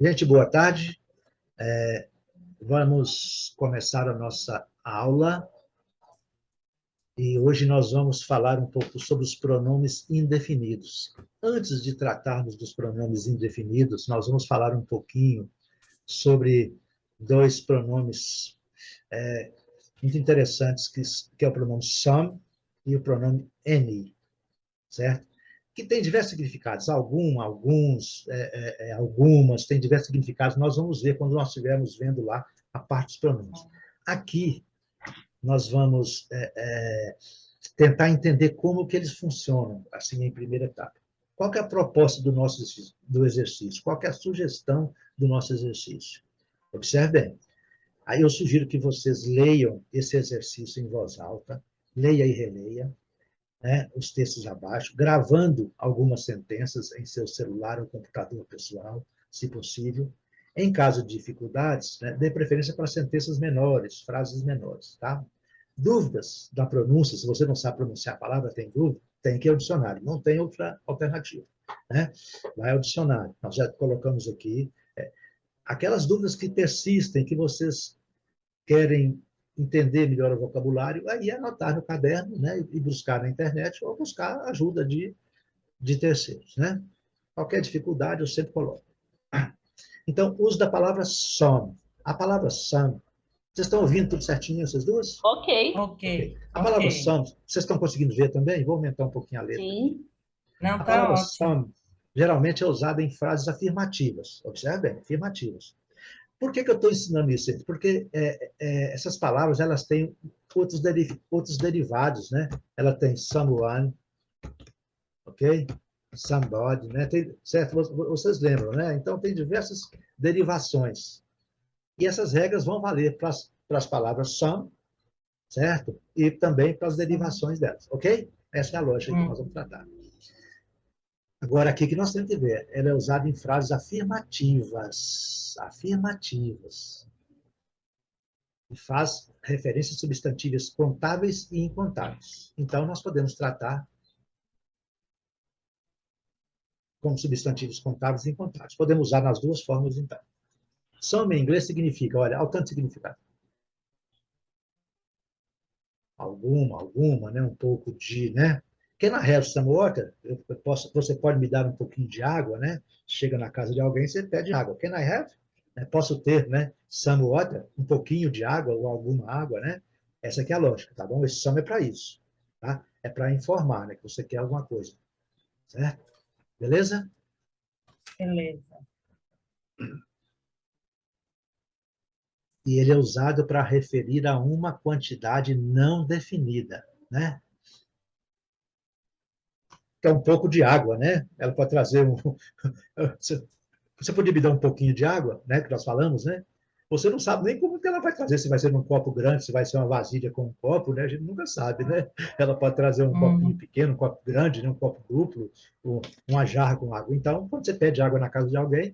Gente, boa tarde. Vamos começar a nossa aula e hoje nós vamos falar um pouco sobre os pronomes indefinidos. Antes de tratarmos dos pronomes indefinidos, nós vamos falar um pouquinho sobre dois pronomes muito interessantes, que é o pronome some e o pronome any, certo? Que tem diversos significados, algumas, tem diversos significados, nós vamos ver quando nós estivermos vendo lá a parte dos pronomes. Aqui, nós vamos tentar entender como que eles funcionam, assim, em primeira etapa. Qual que é a proposta do exercício? Qual que é a sugestão do nosso exercício? Observe bem. Aí eu sugiro que vocês leiam esse exercício em voz alta, leia e releia, né, os textos abaixo, gravando algumas sentenças em seu celular ou computador pessoal, se possível. Em caso de dificuldades, né, dê preferência para sentenças menores, frases menores. Tá? Dúvidas da pronúncia, se você não sabe pronunciar a palavra, tem dúvida, tem que ir ao dicionário, não tem outra alternativa. Né? Vai ao dicionário. Nós já colocamos aqui aquelas dúvidas que persistem, que vocês querem entender melhor o vocabulário, aí anotar no caderno, né, e buscar na internet ou buscar ajuda de terceiros. Né? Qualquer dificuldade eu sempre coloco. Então, uso da palavra some. A palavra some, vocês estão ouvindo tudo certinho, essas duas? Ok. A palavra some, vocês estão conseguindo ver também? Vou aumentar um pouquinho a letra. Sim. Não, A tá palavra ótimo. some geralmente é usada em frases afirmativas. Observe bem, afirmativas. Por que eu estou ensinando isso? Porque essas palavras elas têm outros derivados, né? Ela tem someone, ok? Somebody, né? Certo? Vocês lembram, né? Então, tem diversas derivações. E essas regras vão valer para as palavras some, certo? E também para as derivações delas, ok? Essa é a lógica que nós vamos tratar. Agora, aqui que nós temos que ver, ela é usada em frases afirmativas. Afirmativas. E faz referência a substantivos contáveis e incontáveis. Então, nós podemos tratar como substantivos contáveis e incontáveis. Podemos usar nas duas formas, então. Some em inglês significa, olha, ao tanto significado. Alguma, né? Um pouco de, né? Can I have some water? Você pode me dar um pouquinho de água, né? Chega na casa de alguém, você pede água. Can I have? Posso ter, né? Some water? Um pouquinho de água ou alguma água, né? Essa aqui é a lógica, tá bom? Esse some é para isso, tá? É para informar, né? Que você quer alguma coisa, certo? Beleza? Beleza. E ele é usado para referir a uma quantidade não definida, né? Que é um pouco de água, né? Ela pode trazer um... Você podia me dar um pouquinho de água, né? Que nós falamos, né? Você não sabe nem como que ela vai trazer, se vai ser num copo grande, se vai ser uma vasilha com um copo, né? A gente nunca sabe, né? Ela pode trazer um copinho pequeno, um copo grande, né? Um copo duplo, uma jarra com água. Então, quando você pede água na casa de alguém,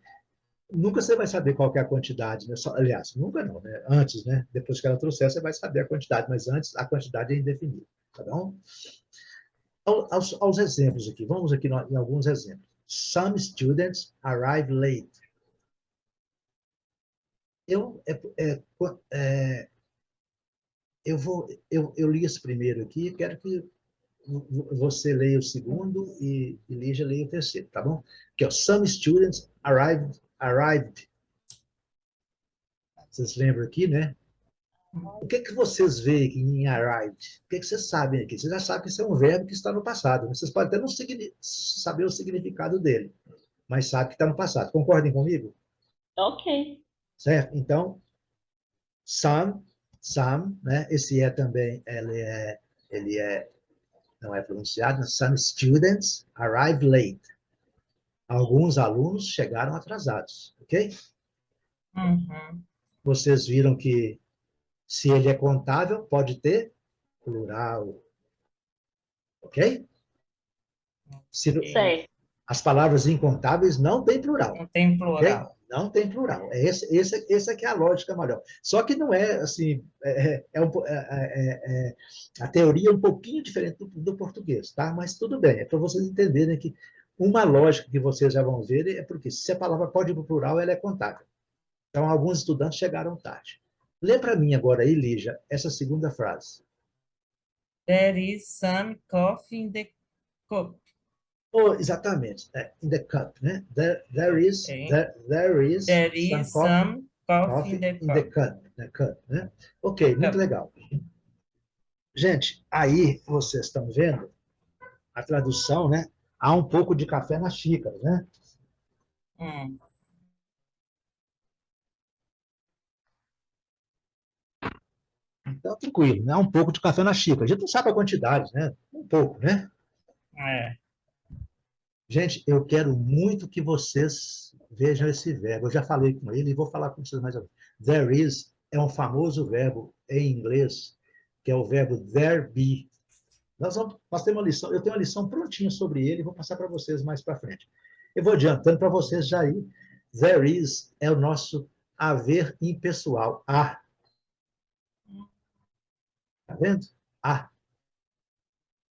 nunca você vai saber qual é a quantidade, né? Aliás, nunca não, né? Antes, né? Depois que ela trouxer, você vai saber a quantidade, mas antes a quantidade é indefinida, tá bom? Aos exemplos aqui, vamos aqui em alguns exemplos. Some students arrive late. Eu li esse primeiro aqui, quero que você leia o segundo e Lígia leia o terceiro, tá bom? Aqui, ó, some students arrived. Vocês lembram aqui, né? O que vocês veem aqui em arrived? O que vocês sabem aqui? Vocês já sabem que isso é um verbo que está no passado. Né? Vocês podem até não saber o significado dele, mas sabem que está no passado. Concordem comigo? Ok. Certo? Então, some, né? Esse também, não é pronunciado, some students arrive late. Alguns alunos chegaram atrasados, ok? Uhum. Vocês viram que se ele é contável, pode ter plural, ok? Certo. As palavras incontáveis não têm plural, Não tem ok? plural. Não tem plural. Essa que é a lógica maior. Só que não é assim, a teoria é um pouquinho diferente do português, tá? Mas tudo bem, é para vocês entenderem que Uma lógica que vocês já vão ver é porque se a palavra pode ir para o plural, ela é contável. Então, alguns estudantes chegaram tarde. Lê para mim agora aí, Lígia, essa segunda frase. There is some coffee in the cup. Oh, exatamente. In the cup, né? There is, Okay. there is There some is some coffee in the cup, né? Ok, muito Cup. legal. Gente, aí vocês estão vendo a tradução, né? Há um pouco de café na xícara, né? Hum. Então, tranquilo, né? Há um pouco de café na xícara. A gente não sabe a quantidade, né? Um pouco, né? É. Gente, eu quero muito que vocês vejam esse verbo. Eu já falei com ele e vou falar com vocês mais uma vez. There is é um famoso verbo em inglês, que é o verbo there be. Nós temos uma lição, eu tenho uma lição prontinha sobre ele e vou passar para vocês mais para frente. Eu vou adiantando para vocês já ir. There is é o nosso haver impessoal. Há. Tá vendo? Há.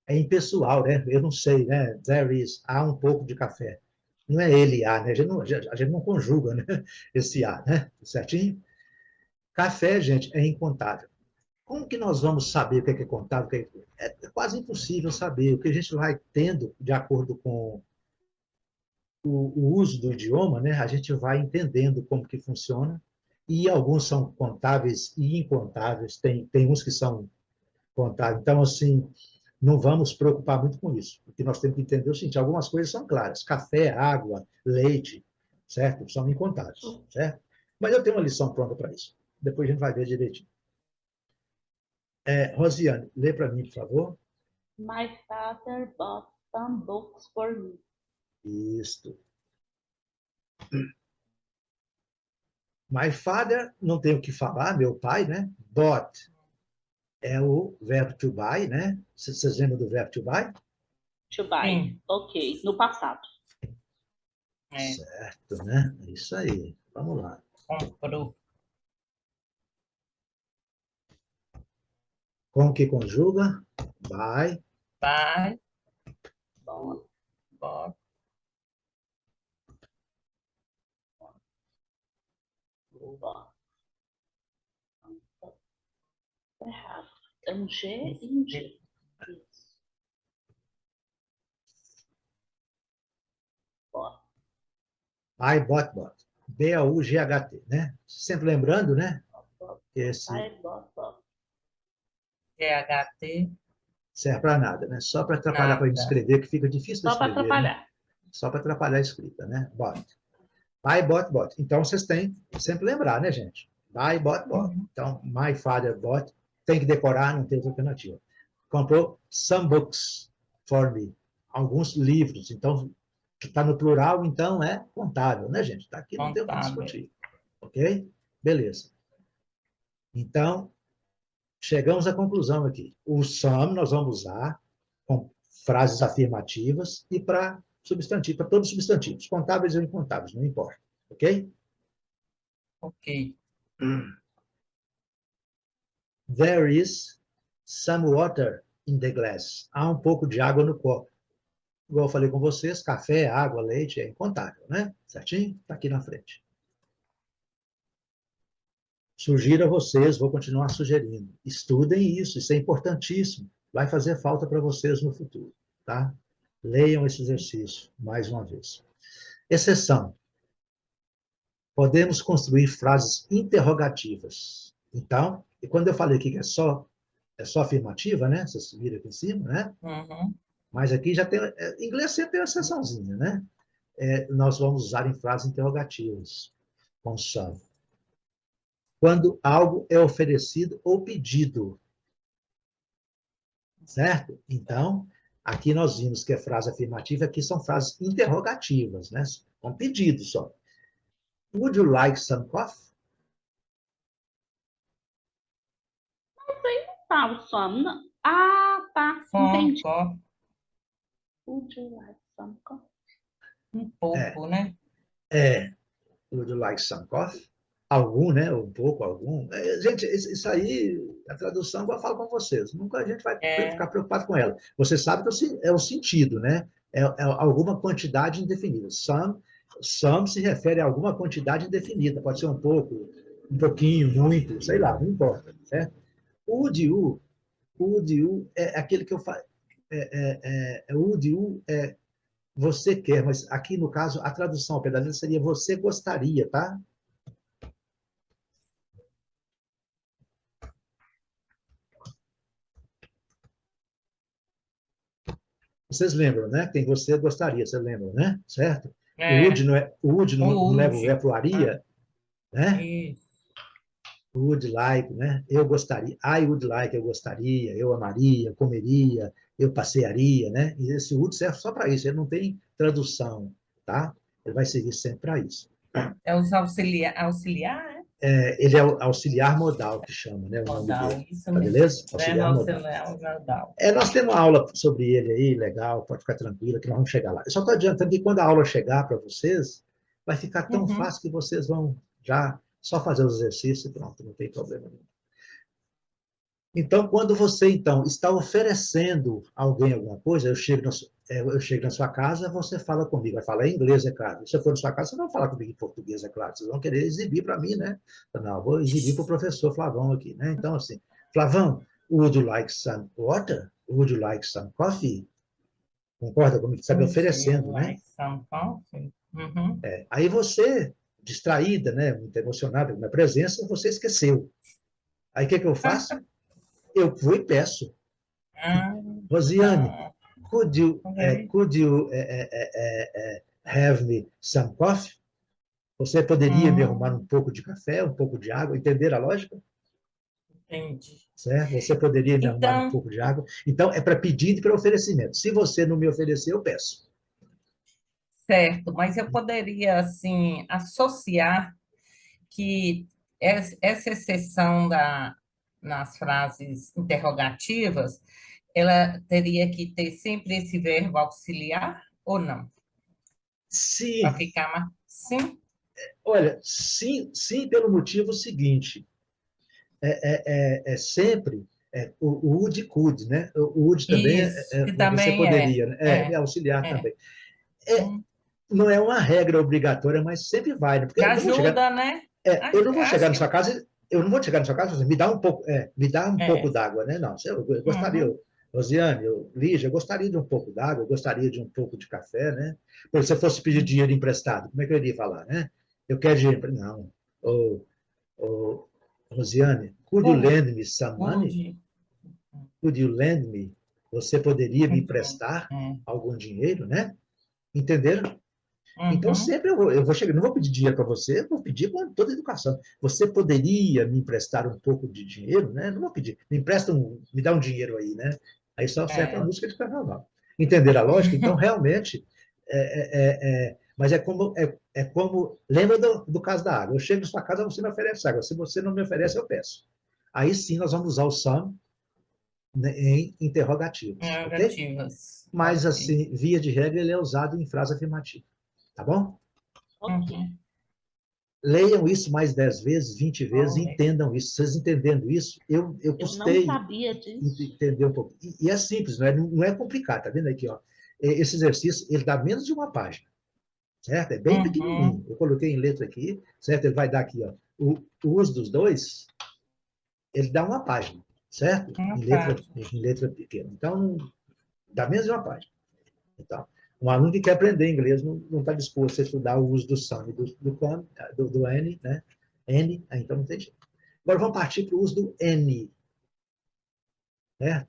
É impessoal, né? Eu não sei, né? There is, há um pouco de café. Não é ele há, né? A gente não conjuga, né? Esse há, né? Certinho? Café, gente, é incontável. Como que nós vamos saber o que é contável? É quase impossível saber. O que a gente vai tendo, de acordo com o uso do idioma, né? A gente vai entendendo como que funciona. E alguns são contáveis e incontáveis. Tem uns que são contáveis. Então, assim, não vamos preocupar muito com isso. O que nós temos que entender é o seguinte: algumas coisas são claras: café, água, leite, certo? São incontáveis, certo? Mas eu tenho uma lição pronta para isso. Depois a gente vai ver direitinho. Rosiane, lê para mim, por favor. My father bought some books for me. Isto. My father, não tenho o que falar, meu pai, né? Bought é o verbo to buy, né? Vocês lembram do verbo to buy? To buy. Sim. Ok, no passado. É. Certo, né? É isso aí. Vamos lá. Comprou. Como que conjuga? Buy. Vai. Bought. Bota. Bought. Errado. É um G e um G. Isso. Bought. I bought. B-A-U-G-H-T, né? Sempre lembrando, né? Bought. Esse I bought. GHT. serve para nada, né? Só para atrapalhar para a gente Nada. escrever, que fica difícil de Só para escrever, né? atrapalhar. Só para atrapalhar a escrita, né? Bought. Buy, bought. Então, vocês têm que sempre lembrar, né, gente? Buy, bought. Uhum. Então, my father bought. Tem que decorar, não tem outra alternativa. Comprou some books for me. Alguns livros. Então, está no plural, então é contável, né, gente? Está aqui, não tem o que Contábil. discutir. Ok? Beleza. Então, chegamos à conclusão aqui. O some nós vamos usar com frases afirmativas e para substantivo, para todos os substantivos, contáveis ou incontáveis, não importa. Ok? Ok. There is some water in the glass. Há um pouco de água no copo. Igual eu falei com vocês, café, água, leite é incontável, né? Certinho? Está aqui na frente. Sugiro a vocês, vou continuar sugerindo. Estudem isso é importantíssimo. Vai fazer falta para vocês no futuro, tá? Leiam esse exercício mais uma vez. Exceção. Podemos construir frases interrogativas. Então, e quando eu falei aqui que é só afirmativa, né? Vocês viram aqui em cima, né? Uhum. Mas aqui já tem. Inglês sempre tem uma exceçãozinha, né? Nós vamos usar em frases interrogativas, com some. Quando algo é oferecido ou pedido. Certo? Então, aqui nós vimos que a frase afirmativa, aqui são frases interrogativas, né? Com pedido só. Would you like some coffee? Tá, o some. Ah, tá. Entendi. Copo. Would you like some coffee? Um pouco, né? Would you like some coffee? Algum, né? Um pouco, algum. Gente, isso aí, a tradução, eu falo com vocês. Nunca a gente vai ficar preocupado com ela. Você sabe que é o sentido, né? é alguma quantidade indefinida. Some se refere a alguma quantidade indefinida, pode ser um pouco, um pouquinho, muito, sei lá, não importa, certo? Would you é aquele que eu falo, would you é você quer, mas aqui no caso a tradução ao pé da letra seria você gostaria, tá? Vocês lembram, né? Quem você gostaria, você lembra, né? Certo? É, O would o não leva o é would. pro aria, né? Isso. Would like, né? Eu gostaria, I would like, eu gostaria, eu amaria, eu comeria, eu passearia, né? E esse would serve só para isso, ele não tem tradução, tá? Ele vai servir sempre para isso. É os auxiliar, é? Ele é o auxiliar modal, que chama, né? O nome Modal, dele. isso Tá mesmo. beleza? Verbo Auxiliar modal. auxiliar modal. Nós temos uma aula sobre ele aí, legal, pode ficar tranquila, que nós vamos chegar lá. Eu só estou adiantando que quando a aula chegar para vocês, vai ficar tão Uhum. fácil que vocês vão já só fazer os exercícios e pronto, não tem problema nenhum. Então, quando você então está oferecendo a alguém alguma coisa, eu chego na sua casa, você fala comigo, vai falar em inglês, é claro. Se eu for na sua casa, você não vai falar comigo em português, é claro. Vocês vão querer exibir para mim, né? Não, vou exibir para o professor Flavão aqui, né? Então, assim, Flavão, would you like some water? Would you like some coffee? Concorda comigo? Sabe, Would oferecendo, you né? like some coffee? Uhum. Aí você, distraída, né? Muito emocionada com a minha presença, você esqueceu. Aí o que eu faço? Eu vou e peço. Ah, Rosiane, ah, ok. could you have me some coffee? Você poderia me arrumar um Hum, pouco de café, um pouco de água? Entender a lógica? entendi. Certo? Você poderia me arrumar um Então, pouco de água? Então, é para pedido e para oferecimento. Se você não me oferecer, eu peço. certo, mas eu poderia, assim, associar que essa exceção nas frases interrogativas, ela teria que ter sempre esse verbo auxiliar ou não? Para Sim, ficar mais... Sim? olha, sim, sim, pelo motivo seguinte. É sempre o would could, né? O would também Isso, que você também é. poderia, né? É É, auxiliar é. também. É, Hum, não é uma regra obrigatória, mas sempre vai, né? Porque que eu não vou chegar, ajuda, né? eu não vou chegar Acho na sua que casa, eu não vou chegar na sua casa e dizer, me dá um pouco é. d'água, né? Não, eu gostaria, Uhum, Rosiane, Lígia, eu gostaria de um pouco d'água, eu gostaria de um pouco de café, né? Porque se eu fosse pedir dinheiro emprestado, como é que eu iria falar, né? Eu quero dinheiro, não. Ô, ô, Rosiane, could you Good, lend me some money? good. Could you lend me? Você poderia me Entendi. emprestar É. algum dinheiro, né? Entenderam? Então, Uhum, sempre eu vou chegar, não vou pedir dinheiro para você, eu vou pedir com toda a educação. Você poderia me emprestar um pouco de dinheiro, né? Não vou pedir, me dá um dinheiro aí, né? Aí só serve para é. música de carnaval. Entenderam a lógica? Então, realmente, mas é como, lembra do caso da água. Eu chego na sua casa, você me oferece água. Se você não me oferece, eu peço. Aí sim, nós vamos usar o some, né, em interrogativos, ok? Negativas. Mas, Ok. assim, via de regra, ele é usado em frase afirmativa, tá bom? Ok. Uhum. Leiam isso mais 10 vezes, 20 vezes, e Olha. entendam isso. Vocês entendendo isso, eu Eu não custei sabia disso. entender um pouco. E é simples, não é complicado, tá vendo aqui? Ó? Esse exercício, ele dá menos de uma página, certo? É bem Uhum. pequenininho. Eu coloquei em letra aqui, certo? Ele vai dar aqui, ó. O uso dos dois, ele dá uma página, certo? Uma página. Em letra pequena. Então, dá menos de uma página. Então, um aluno que quer aprender inglês não está disposto a estudar o uso do some, do N, né? N, então não tem jeito. Agora vamos partir para o uso do N, né?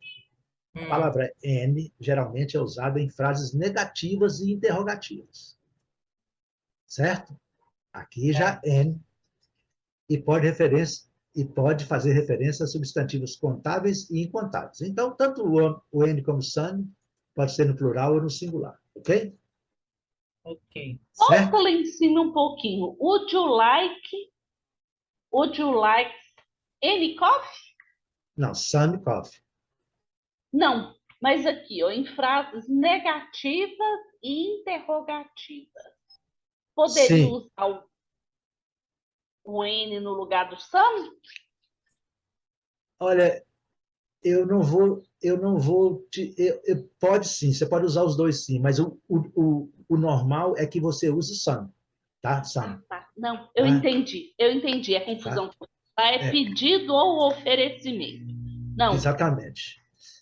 A Hum, palavra N geralmente é usada em frases negativas e interrogativas, certo? Aqui já é. N e pode fazer referência a substantivos contáveis e incontáveis. Então, tanto o N como o SUN pode ser no plural ou no singular, ok? Ok. Certo? Volta lá em cima um pouquinho. Would you like any coffee? Não, SUN coffee. Não, mas aqui, ó, em frases negativas e interrogativas. Poderia Sim. usar o, N no lugar do some? Olha, eu não vou pode sim, você pode usar os dois sim, mas o normal é que você use some, tá? Some, Tá. Não, eu tá? entendi a Tá? confusão. Lá é É, pedido ou oferecimento. Não, exatamente.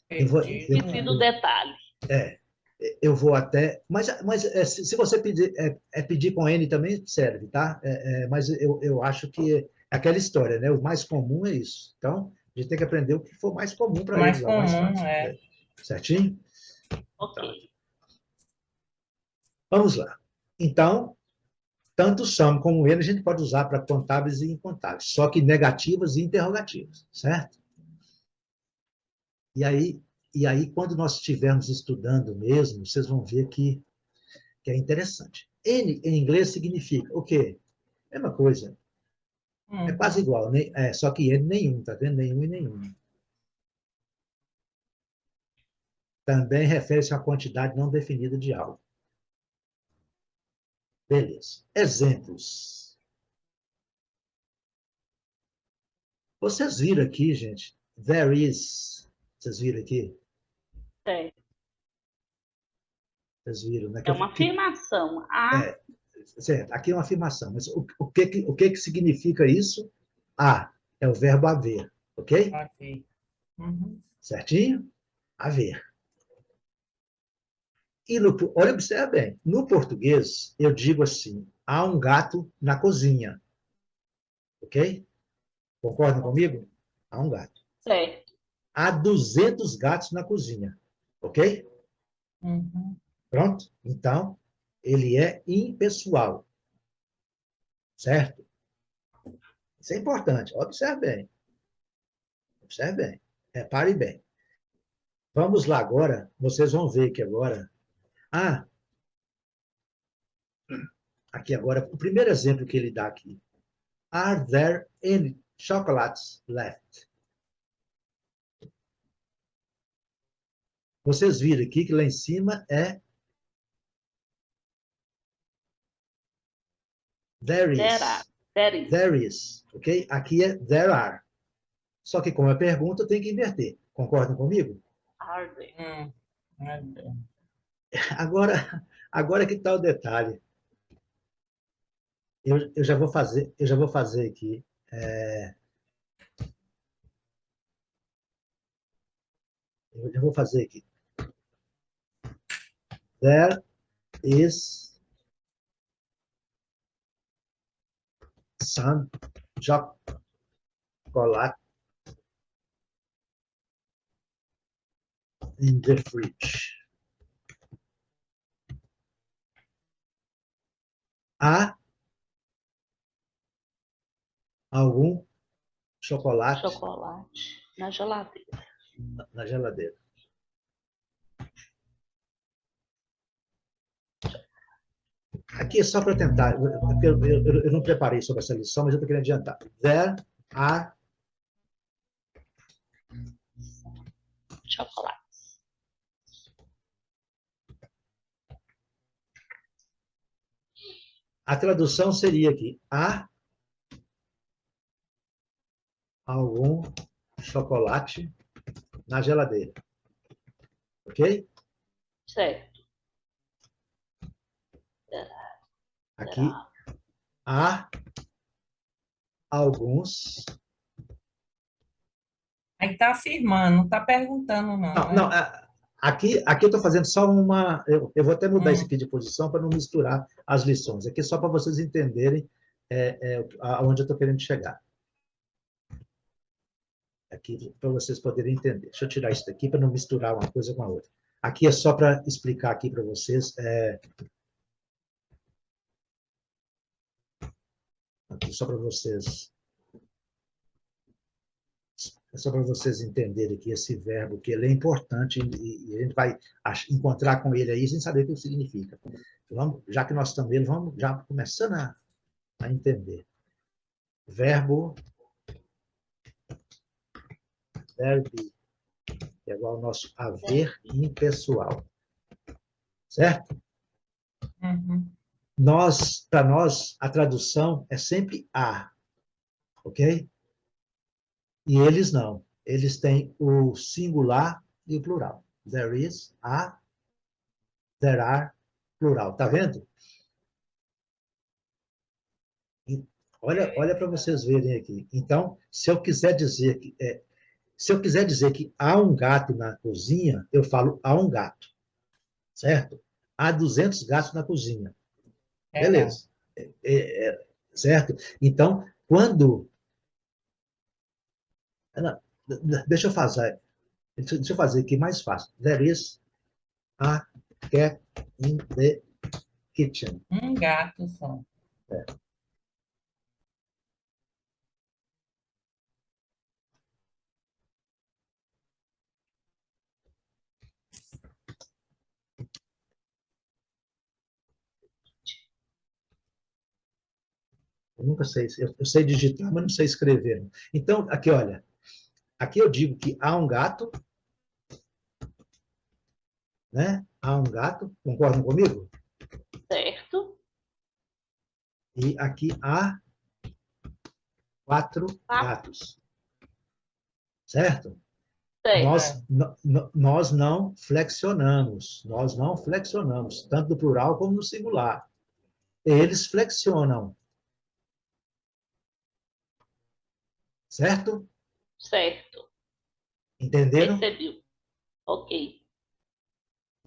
Eu vou, Pedido, esqueci do detalhe. é, eu vou até, mas se você pedir, pedir com N também serve, tá? Mas eu acho que é aquela história, né? O mais comum é isso. Então, a gente tem que aprender o que for mais comum para mais eles, lá, o mais comum, fácil. é. Certinho? Ok. Tá. Vamos lá. Então, tanto são como ele a gente pode usar para contábeis e incontáveis, só que negativas e interrogativas, certo? E aí, quando nós estivermos estudando mesmo, vocês vão ver que é interessante. N em inglês significa o quê? Mesma coisa. É quase Uhum. igual, né? Só que N nenhum, tá vendo? Nenhum e nenhum. Também refere-se a uma quantidade não definida de algo. Beleza. Exemplos. Vocês viram aqui, gente? There is. Vocês viram aqui? É, Vocês viram, né? é uma afirmação. É, certo, aqui é uma afirmação, mas o que significa isso? A é o verbo haver, ok? Ok. Uhum. Certinho? Haver. E olha, observa bem, no português eu digo assim, há um gato na cozinha, ok? Concordam comigo? Há um gato. Certo. Há 200 gatos na cozinha, ok? Uhum. Pronto? Então, ele é impessoal, certo? Isso é importante. Observe bem. Observe bem. Repare bem. Vamos lá agora. Vocês vão ver que agora. Ah, aqui agora, o primeiro exemplo que ele dá aqui. Are there any chocolates left? Vocês viram aqui que lá em cima é there There are. is. There is. There is. Ok? Aqui é there are. Só que como é pergunta, tem que inverter. Concordam comigo? Are there. Olha. Agora que está o detalhe. Eu já vou fazer aqui. Eu já vou fazer aqui. There is some chocolate in the fridge. Há algum chocolate Chocolate na geladeira. na geladeira. Aqui é só para tentar, eu não preparei sobre essa lição, mas eu estou querendo adiantar. There are Chocolate. a tradução seria aqui: há algum chocolate na geladeira. Ok? Certo. Aqui há alguns. Aí está afirmando, não está perguntando, não, Não, né? não, aqui eu estou fazendo só uma. Eu vou até mudar isso aqui de posição para não misturar as lições. Aqui é só para vocês entenderem aonde eu estou querendo chegar. Aqui para vocês poderem entender. Deixa eu tirar isso daqui para não misturar uma coisa com a outra. Aqui é só para explicar aqui para vocês. Aqui só para vocês. É só para vocês entenderem aqui esse verbo, que ele é importante e a gente vai encontrar com ele aí sem saber o que significa. Vamos, já que nós estamos nele, vamos já começando a entender. Verbo be, que é igual ao nosso haver impessoal. Certo? Uhum. Para nós, a tradução é sempre a, ok? E eles não. eles têm o singular e o plural. There is, a, there are, plural. Tá vendo? Olha para vocês verem aqui. Então, se eu quiser dizer que há um gato na cozinha, eu falo há um gato, certo? Há 200 gatos na cozinha. Beleza. Certo? Então, quando... Não, deixa eu fazer aqui mais fácil. There is a cat in the kitchen. Um gato só. Eu nunca sei, eu sei digitar, mas não sei escrever. Então, aqui, olha, aqui eu digo que há um gato, né? Há um gato, concordam comigo? Certo. E aqui há 4 gatos, certo? Certo. Nós não flexionamos, tanto no plural como no singular. Eles flexionam, certo? Certo. Entenderam? Percebiu. Ok.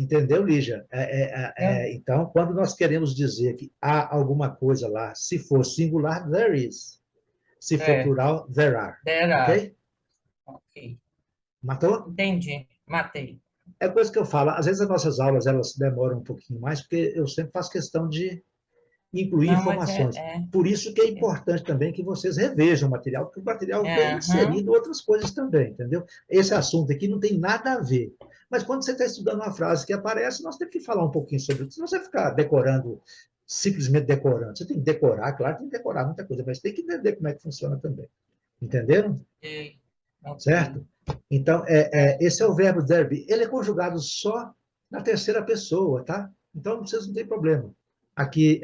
Entendeu, Lígia? Então, quando nós queremos dizer que há alguma coisa lá, se for singular, there is. Se for Certo. plural, there are. There are. Ok? Ok. Matou? Entendi. Matei. É coisa que eu falo. Às vezes as nossas aulas elas demoram um pouquinho mais, porque eu sempre faço questão de incluir Não, mas informações. Por isso que é importante também que vocês revejam o material, porque o material vem Aham. inserindo outras coisas também, entendeu? Esse assunto aqui não tem nada a ver. Mas quando você está estudando uma frase que aparece, nós temos que falar um pouquinho sobre isso. Senão você ficar decorando, simplesmente decorando. Você tem que decorar, claro, tem que decorar muita coisa, mas tem que entender como é que funciona também. Entenderam? Ok. Certo? Então, esse é o verbo there be. Ele é conjugado só na terceira pessoa, tá? Então, vocês não têm problema. Aqui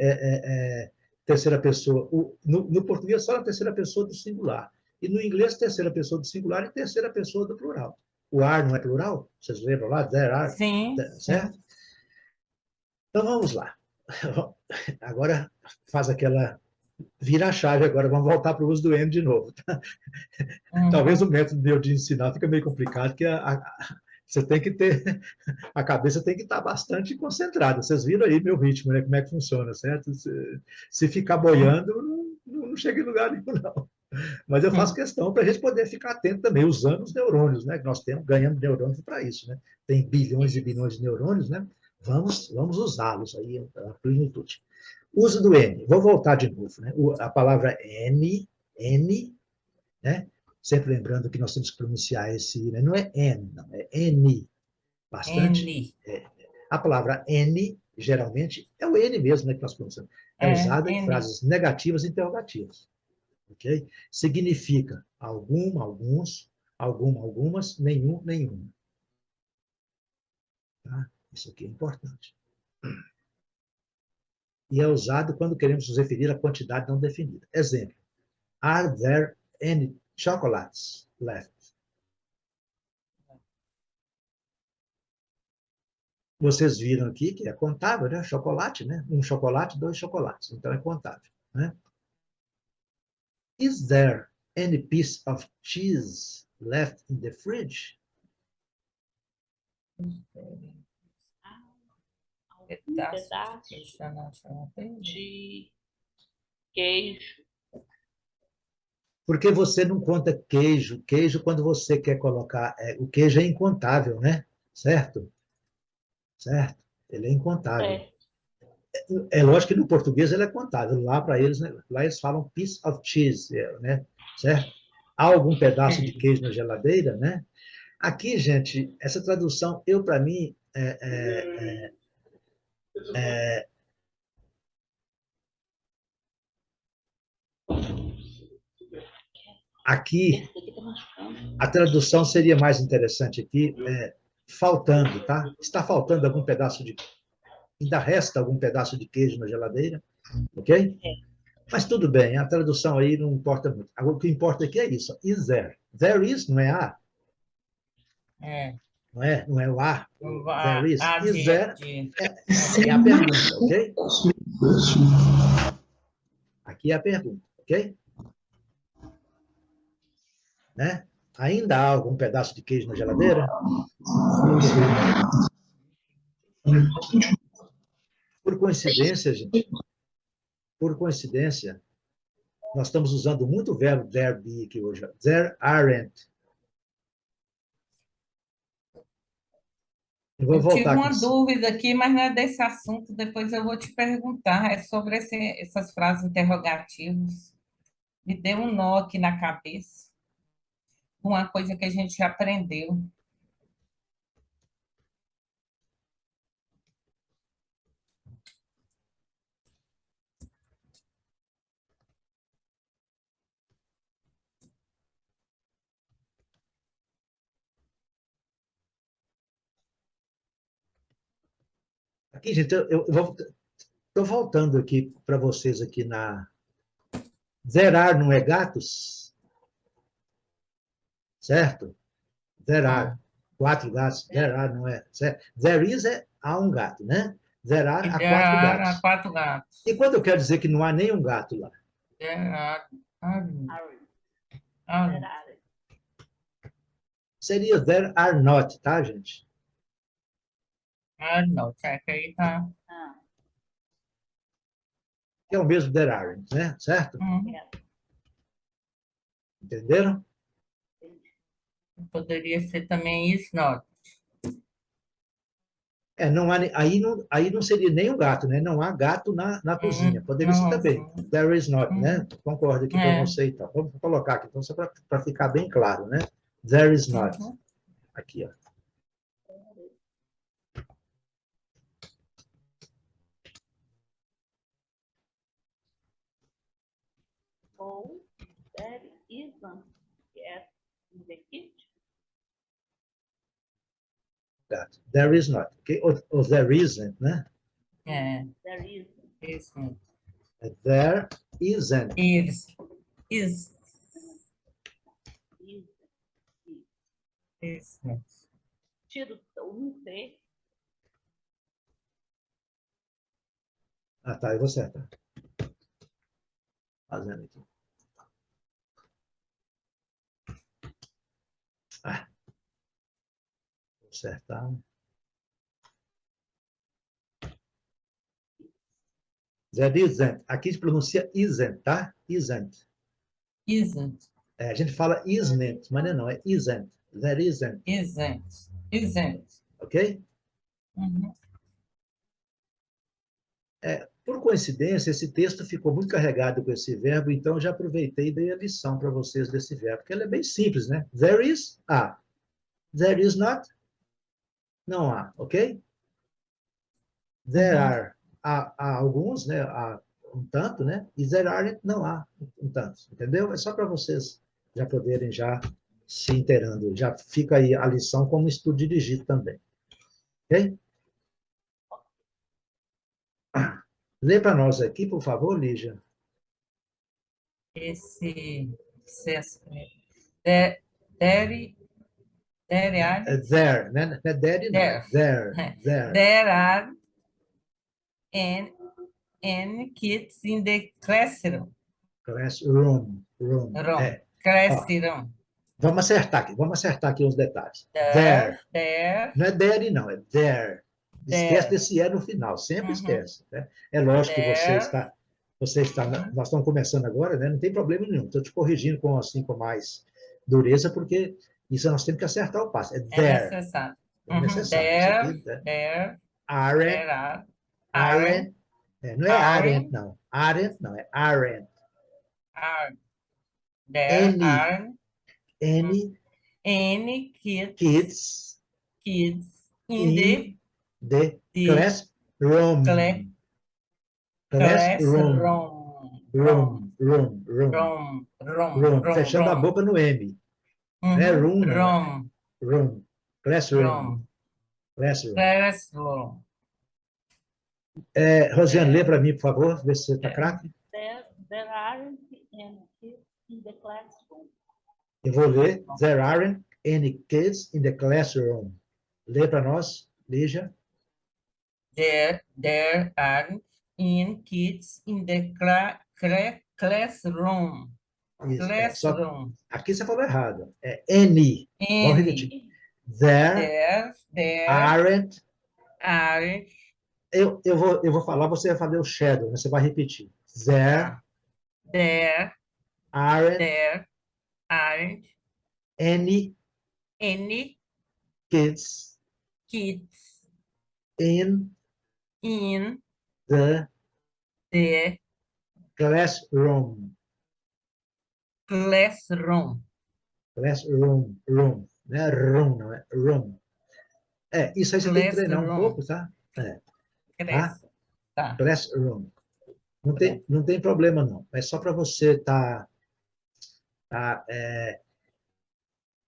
terceira pessoa. No português, só na terceira pessoa do singular. E no inglês, terceira pessoa do singular e terceira pessoa do plural. O are não é plural? Vocês lembram lá? There are. Sim. Certo? Então, vamos lá. Agora, faz aquela... Vira a chave agora, vamos voltar para o uso do N de novo. Tá? Talvez o método meu de ensinar fica meio complicado, porque você tem que ter... A cabeça tem que estar bastante concentrada. Vocês viram aí meu ritmo, né? Como é que funciona, certo? Se ficar boiando, não chega em lugar nenhum, não. Mas eu faço questão para a gente poder ficar atento também, usando os neurônios, né? Que nós temos, ganhando neurônios para isso, né? Tem bilhões e bilhões de neurônios, né? Vamos usá-los aí, a plenitude. Uso do N. Vou voltar de novo, né? A palavra N, né? Sempre lembrando que nós temos que pronunciar esse, né? Não é N, não, é N. Bastante. N. A palavra N, geralmente, é o N mesmo, né, que nós pronunciamos. É usada em N. frases negativas e interrogativas. Ok? Significa algum, alguns, alguma, algumas, nenhum, nenhuma. Tá? Isso aqui é importante. E é usado quando queremos nos referir à quantidade não definida. Exemplo. Are there any chocolates left? Vocês viram aqui que é contável, né? Chocolate, né? Um chocolate, 2 chocolates. Então, é contável. Né? Is there any piece of cheese left in the fridge? Pedaço de queijo. Porque você não conta queijo. Queijo, quando você quer colocar... o queijo é incontável, né? Certo? Certo? Ele é incontável. É lógico que no português ele é contável. Lá, para eles, né? Lá eles falam piece of cheese, né? Certo? Há algum pedaço de queijo na geladeira, né? Aqui, gente, essa tradução, para mim, aqui, a tradução seria mais interessante aqui, faltando, tá? Está faltando algum pedaço de... Ainda resta algum pedaço de queijo na geladeira, ok? Mas tudo bem, a tradução aí não importa muito. Agora, o que importa aqui é isso. Is there? There is não é há. É. Não é? Não é o are. There is. A Is there de é a pergunta, ok? Aqui é a pergunta, ok? Né? Ainda há algum pedaço de queijo na geladeira? Por coincidência, gente, por coincidência, nós estamos usando muito o verbo there be aqui hoje. There aren't. Eu vou Eu tive voltar aqui. uma dúvida aqui, mas não é desse assunto, depois eu vou te perguntar. É sobre essas frases interrogativas. Me deu um nó aqui na cabeça. Uma coisa que a gente já aprendeu. Aqui, gente, eu estou voltando aqui para vocês aqui na... There are não é gatos? Certo? There are. 4 gatos. There are não é? Certo? There is é há um gato, né? There are há 4 Há gatos. 4 gatos. E quando eu quero dizer que não há nenhum gato lá? Aren't. Ah, There aren't. Seria there are not, tá, gente? não, que aí tá. Ah, Que é o mesmo there aren't, né? Certo? yeah. Entenderam? Poderia ser também is not. Não há, aí não seria nem um gato, né? Não há gato na cozinha. Poderia ser também. Nossa. There is not, né? Concordo aqui com É. você e tal. Vamos colocar aqui, então, só para ficar bem claro, né? There is not. Uhum. Aqui, ó. Ou there isn't cat in the kitchen. Gato. There is not. Okay? Ou there isn't, né? É. There isn't. Isso. There isn't. Is. Isn't. Isso. Tiro um T. Ah, tá. Eu vou acertar. Fazendo aqui. Ah. Vou acertar. There isn't. Aqui se pronuncia isn't, tá? Isn't. Isn't. A gente fala isn't, mas não é isn't. There isn't. Isn't. Isn't. Ok? Uhum. Por coincidência, esse texto ficou muito carregado com esse verbo, então já aproveitei e dei a lição para vocês desse verbo, porque ele é bem simples, né? There is, há. There is not, não há, ok? There are, há alguns, né? Há um tanto, né? E there aren't, não há um tanto, entendeu? É só para vocês já poderem já se inteirando. Já fica aí a lição como estudo dirigido também. Ok? Lê para nós aqui, por favor, Lígia. Esse there, there are, There, né? Não é there, não. There. There. there are and kids in the classroom. Classroom. Room. Classroom. Vamos acertar aqui uns detalhes. There. Não é there, não, é there. Esquece desse é no final, sempre esquece. Né? É lógico que você está, nós estamos começando agora, né? Não tem problema nenhum. Estou te corrigindo com mais dureza, porque isso nós temos que acertar o passo. É there. necessário. É necessário. There Aren't. are Não é aren't, não. Aren't, não, é aren't. There are Any kids in the classroom. Room. Fechando a boca no M. Não é room, não. Room. Classroom. Rosiane, lê para mim, por favor, vê se você está craque. There aren't any kids in the classroom. Eu vou ler. There aren't any kids in the classroom? Lê para nós, Lígia. There aren't any kids in the classroom. Isso, Classroom. aqui você falou errado. É any. Vamos repetir. Any. There aren't. Aren't. Eu vou falar, você vai fazer o shadow, né? Você vai repetir. There aren't any kids in the classroom. Classroom. Room. Não é room, não é room. Isso aí você tem que treinar um pouco, tá? Cresce. Tá. Classroom. Não tem problema, não. É só para você estar...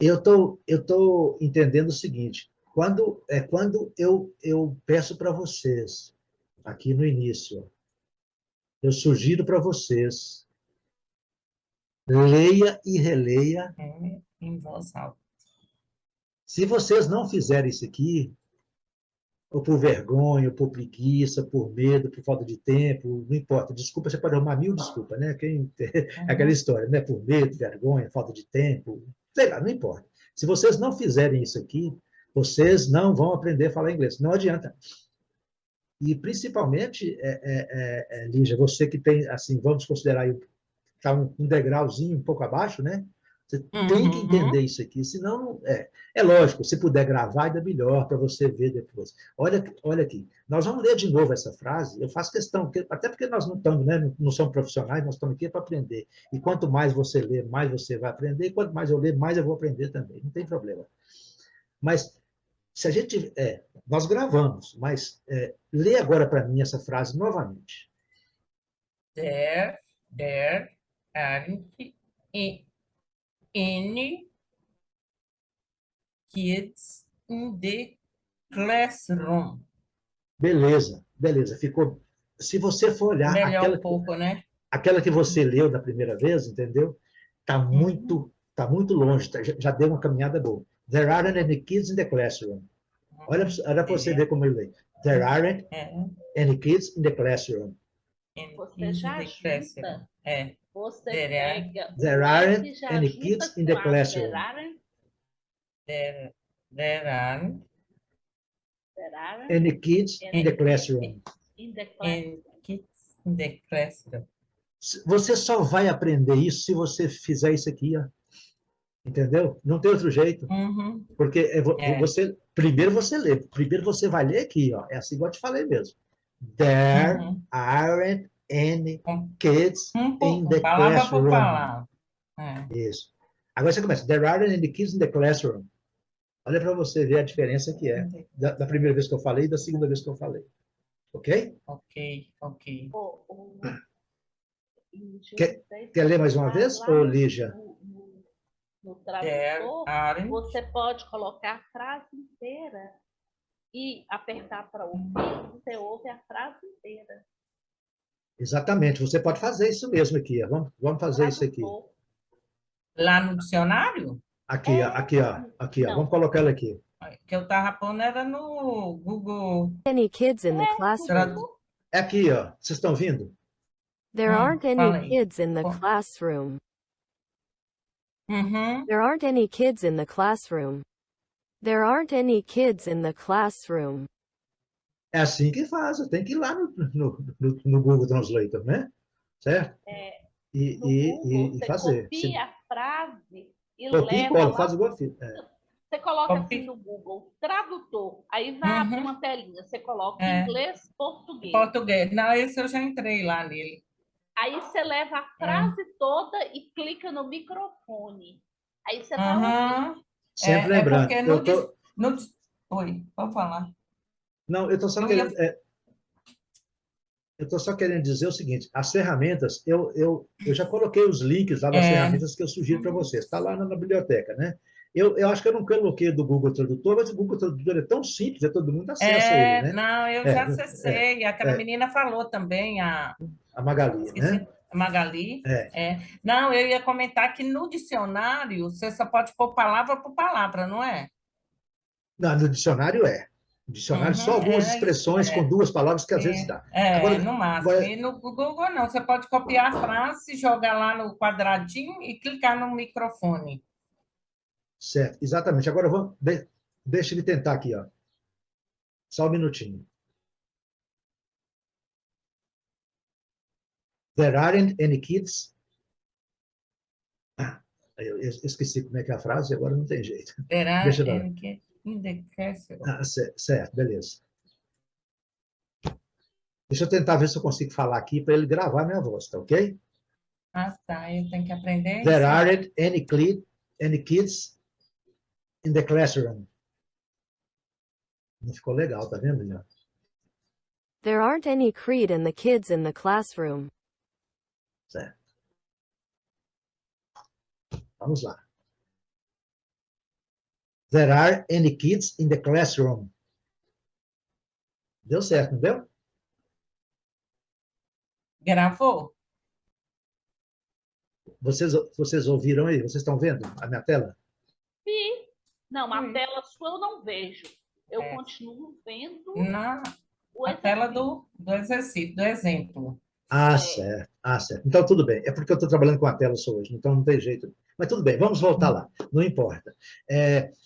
eu tô entendendo o seguinte. Quando eu peço para vocês, aqui no início, eu sugiro para vocês, leia e releia. Em voz alta. Se vocês não fizerem isso aqui, ou por vergonha, ou por preguiça, por medo, por falta de tempo, não importa. Desculpa, você pode arrumar 1000 desculpas, né? Aquela história, né? Por medo, vergonha, falta de tempo, sei lá, não importa. Se vocês não fizerem isso aqui, vocês não vão aprender a falar inglês. Não adianta. E, principalmente, Lígia, você que tem, assim, vamos considerar aí, tá um degrauzinho um pouco abaixo, né? Você tem que entender isso aqui, senão... É lógico, se puder gravar, ainda melhor para você ver depois. Olha aqui, nós vamos ler de novo essa frase, eu faço questão, até porque nós não estamos, né, não somos profissionais, nós estamos aqui para aprender. E quanto mais você lê, mais você vai aprender, e quanto mais eu ler, mais eu vou aprender também, não tem problema. Mas, se a gente... nós gravamos, mas lê agora para mim essa frase novamente. There aren't any kids in the classroom. Beleza. Ficou. Se você for olhar Melhor um pouco, né? Aquela que você leu da primeira vez, entendeu? Tá muito longe, já deu uma caminhada boa. There aren't any kids in the classroom. Olha para você ver como eu leio. There aren't any kids in the classroom. Você já junta. Você pega. There aren't any kids in the classroom. There aren't any kids in the classroom. Kids in the classroom. Você só vai aprender isso se você fizer isso aqui, ó. Entendeu? Não tem outro jeito. Porque primeiro você lê, primeiro você vai ler aqui, ó. É assim que eu te falei mesmo. There aren't any kids in the classroom. Palavra. Isso. Agora você começa. There aren't any kids in the classroom. Olha para você ver a diferença que é da primeira vez que eu falei e da segunda vez que eu falei. Ok? Ok. Quer ler mais uma vez, ou Lígia? No tradutor, você pode colocar a frase inteira e apertar para ouvir, você ouve a frase inteira. Exatamente, você pode fazer isso mesmo aqui. Ó. Vamos fazer isso aqui. Lá no dicionário? Aqui, ó. Vamos colocar ela aqui. Que eu estava pondo era no Google. Any kids in the classroom? É aqui, ó. Vocês estão ouvindo? There aren't any kids in the classroom. There aren't any kids in the classroom. There aren't any kids in the classroom. É assim que faz. Tem que ir lá no Google Translator, né? Certo? E fazer. Você copia a frase e copia leva e cola, lá. faz igual Você coloca assim no Google, tradutor, aí vai abrir uma telinha, você coloca inglês, português. Português. Não, esse eu já entrei lá nele. Aí você leva a frase toda e clica no microfone. Aí você vai ouvir. Sempre lembrando. Oi, pode falar. Não, eu estou só querendo... Eu estou só querendo dizer o seguinte, as ferramentas, eu já coloquei os links lá das ferramentas que eu sugiro para vocês. Está lá na biblioteca, né? Eu acho que eu não coloquei do Google Tradutor, mas o Google Tradutor é tão simples, todo mundo acessa ele, né? Não, eu já acessei. Aquela menina falou também, a Magali, né? Magali? É. Não, eu ia comentar que no dicionário você só pode pôr palavra por palavra, não é? Não, no dicionário é. No dicionário, só Uhum, algumas isso, expressões com duas palavras que às vezes dá. no máximo. Agora, E no Google não, você pode copiar a frase, jogar lá no quadradinho e clicar no microfone. certo, exatamente. Agora, deixa ele tentar aqui, ó. Só um minutinho. There aren't any kids. Eu esqueci como é que é a frase, agora não tem jeito. Terá Deixa eu ver. in the castle. Certo, beleza. Deixa eu tentar ver se eu consigo falar aqui para ele gravar minha voz, tá ok? Ah, tá, eu tenho que aprender There isso. aren't any kids in the classroom. Não ficou legal, tá vendo, Leon? There aren't any Creed in the kids in the classroom. Certo. Vamos lá. There are any kids in the classroom. Deu certo, não deu? Gravou? Vocês ouviram aí? Vocês estão vendo a minha tela? Sim. Não, a tela sua eu não vejo. Eu continuo vendo A tela do exercício, do exemplo. Certo. Certo. Então, tudo bem. É porque eu estou trabalhando com a tela só hoje, então não tem jeito. Mas tudo bem, vamos voltar lá. Não importa.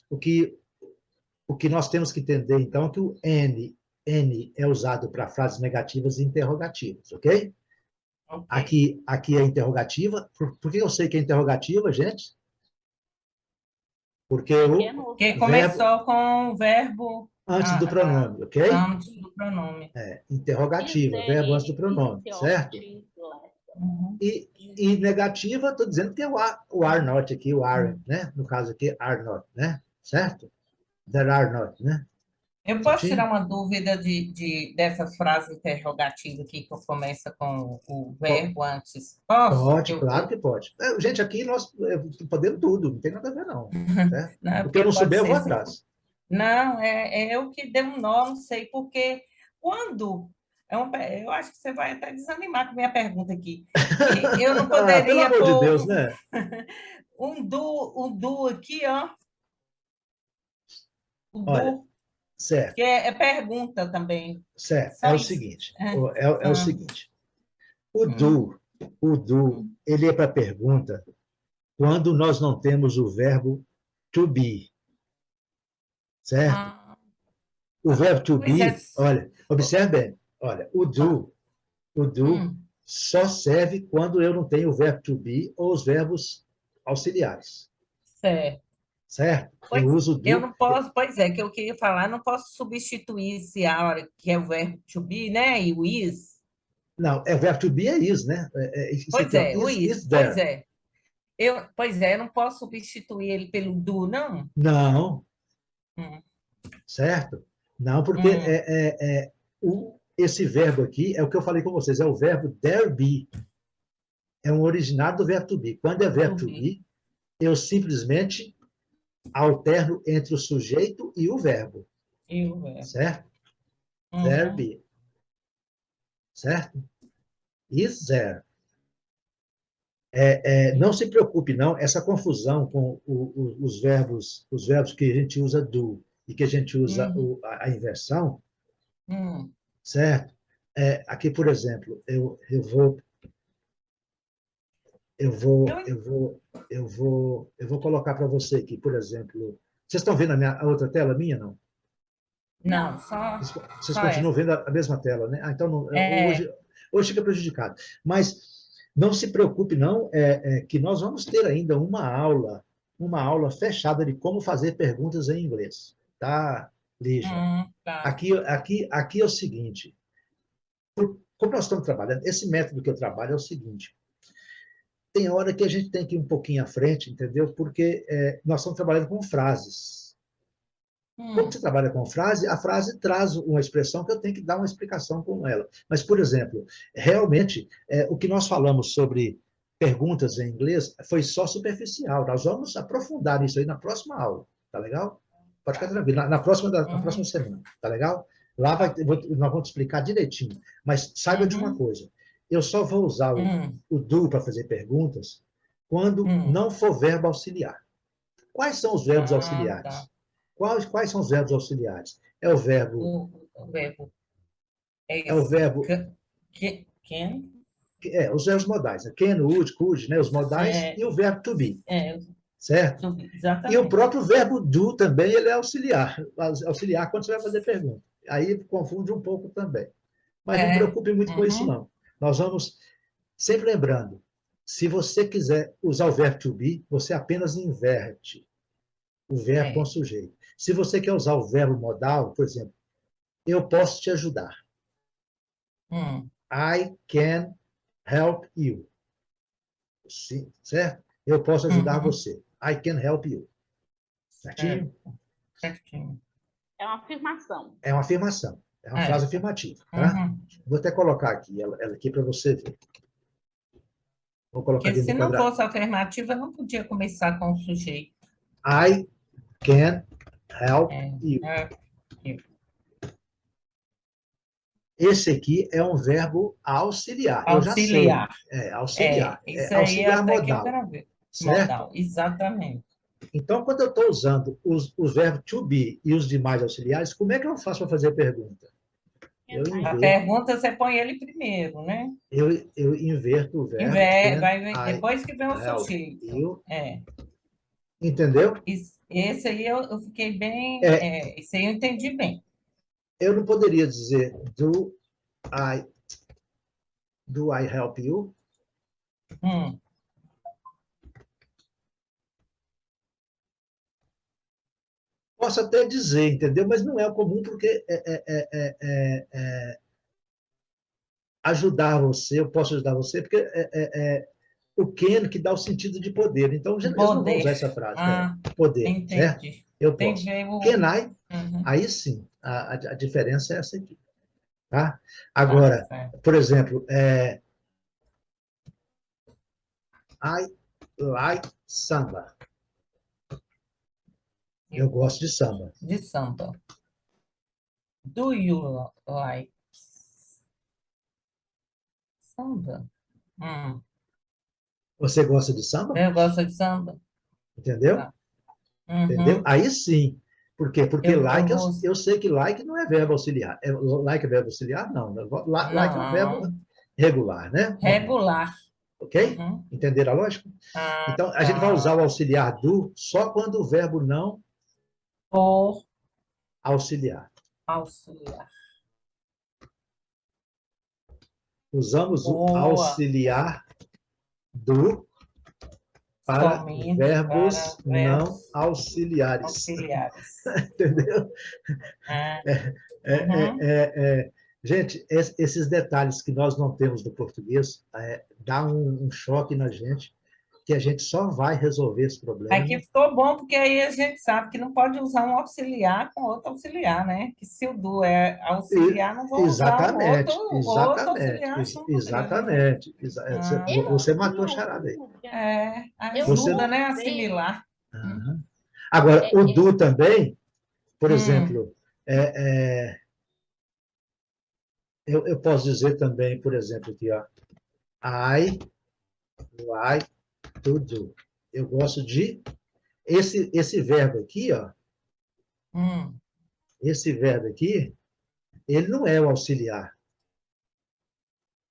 O que nós temos que entender, então, é que o N é usado para frases negativas e interrogativas, ok? Okay. Aqui é interrogativa. Por que eu sei que é interrogativa, gente? Porque Porque começou com o verbo... Antes do pronome, ok? Antes do pronome. Interrogativa, verbo antes do pronome, certo? Uhum. E negativa, estou dizendo que é o are not aqui, o aren't, né? No caso aqui, are not, né? Certo? There are not, né? Eu posso tirar uma dúvida dessas frases interrogativas aqui que começa com o verbo antes? Posso? Pode, claro que pode. Gente, aqui nós podemos tudo, não tem nada a ver, não. Certo? Não, porque eu não souber, eu vou atrás. Não, é eu que dei um nó, não sei, porque quando... eu acho que você vai até desanimar com a minha pergunta aqui. Eu não poderia pelo amor de Deus, né? um do aqui, ó. O Olha, do, certo. que é pergunta também. Certo, Só o isso. seguinte. O seguinte. O do, ele é para pergunta quando nós não temos o verbo to be. Certo? O verbo to be, olha, observe bem. Olha, o do só serve quando eu não tenho o verbo to be ou os verbos auxiliares. Certo. Certo? Eu uso do. Eu não posso, pois é, que eu queria falar, não posso substituir esse are, que é o verbo to be, né? E o is. Não, o verbo to be é is, né? Pois é, o is, pois é. Eu não posso substituir ele pelo do, não? Não. Certo? Não, porque esse verbo aqui é o que eu falei com vocês, é o verbo there be. É um originado do verbo to be. Quando é verbo to be, eu simplesmente alterno entre o sujeito e o verbo. Certo? There be. Certo? Is there. Não se preocupe, não, essa confusão com os verbos que a gente usa do e que a gente usa a inversão, certo? Aqui, por exemplo, eu vou colocar para você aqui, por exemplo, vocês estão vendo a outra tela minha, não? Não, só... Vocês continuam vendo a mesma tela, né? Então, hoje fica prejudicado. Mas não se preocupe, não, que nós vamos ter ainda uma aula fechada de como fazer perguntas em inglês. Tá, Lígia? Tá. Aqui é o seguinte, como nós estamos trabalhando, esse método que eu trabalho é o seguinte, tem hora que a gente tem que ir um pouquinho à frente, entendeu? Porque nós estamos trabalhando com frases. Quando você trabalha com frase, a frase traz uma expressão que eu tenho que dar uma explicação com ela. Mas, por exemplo, realmente, o que nós falamos sobre perguntas em inglês foi só superficial. Nós vamos aprofundar nisso aí na próxima aula, tá legal? Pode ficar tranquilo, na próxima semana, tá legal? Lá nós vamos explicar direitinho. Mas saiba de uma coisa, eu só vou usar o do para fazer perguntas quando não for verbo auxiliar. Quais são os verbos auxiliares? Tá. Quais são os verbos auxiliares? É o verbo... O verbo é É o esse. verbo... Can? Os verbos modais. Né? Can, would, could, né? Os modais e o verbo to be. Certo? Exatamente. E o próprio verbo do também, ele é auxiliar. Auxiliar quando você vai fazer pergunta. Aí confunde um pouco também. Mas não preocupe muito com isso, não. Nós vamos, sempre lembrando, se você quiser usar o verbo to be, você apenas inverte o verbo com o sujeito. Se você quer usar o verbo modal, por exemplo, eu posso te ajudar. I can help you. Sim, certo? Eu posso ajudar você. I can help you. Certinho? Certinho. É uma afirmação. É uma afirmação. É uma frase afirmativa. Tá? Vou até colocar aqui, ela aqui para você ver. Vou colocar Porque aqui se no não quadrado. fosse afirmativa, não podia começar com o sujeito. I can help you. Esse aqui é um verbo auxiliar. Eu já sei. É auxiliar. Isso é auxiliar aí até que eu modal. quero ver. Certo? Modal, exatamente. Então, quando eu estou usando os verbos to be e os demais auxiliares, como é que eu faço para fazer a pergunta? A pergunta você põe ele primeiro, né? Eu inverto o verbo. Depois que vem o sujeito. Entendeu? Esse aí eu fiquei bem... esse aí eu entendi bem. Eu não poderia dizer do I help you? Posso até dizer, entendeu? Mas não é o comum, porque ajudar você, eu posso ajudar você, porque o can que dá o sentido de poder. Então, eles não vão usar essa frase. Poder, entendi. certo? Eu posso. Can I? Aí sim, a diferença é essa aqui. Tá? Agora, por exemplo, I like samba. Eu gosto de samba. De samba. Do you like samba? Você gosta de samba? Eu gosto de samba. Entendeu? Tá. Entendeu? Aí sim. Por quê? Porque like, eu sei que like não é verbo auxiliar. Like é verbo auxiliar? Não. Like é um verbo regular, né? Regular. Ok? Entenderam a lógica? Então, a gente vai usar o auxiliar do só quando o verbo não for auxiliar. Auxiliar. Usamos o auxiliar do para verbos não auxiliares. Entendeu? Gente, esses detalhes que nós não temos no português dá um choque na gente, que a gente só vai resolver esse problema. Aqui ficou bom, porque aí a gente sabe que não pode usar um auxiliar com outro auxiliar, né? Que se o do é auxiliar, não vou usar o outro auxiliar. Exatamente. Você matou a charada aí. Ajuda, né? Assimilar. Agora, o do também, por exemplo, eu posso dizer também, por exemplo, aqui, ó, I like to do. Eu gosto de... Esse verbo aqui, ó, esse verbo aqui, ele não é o auxiliar.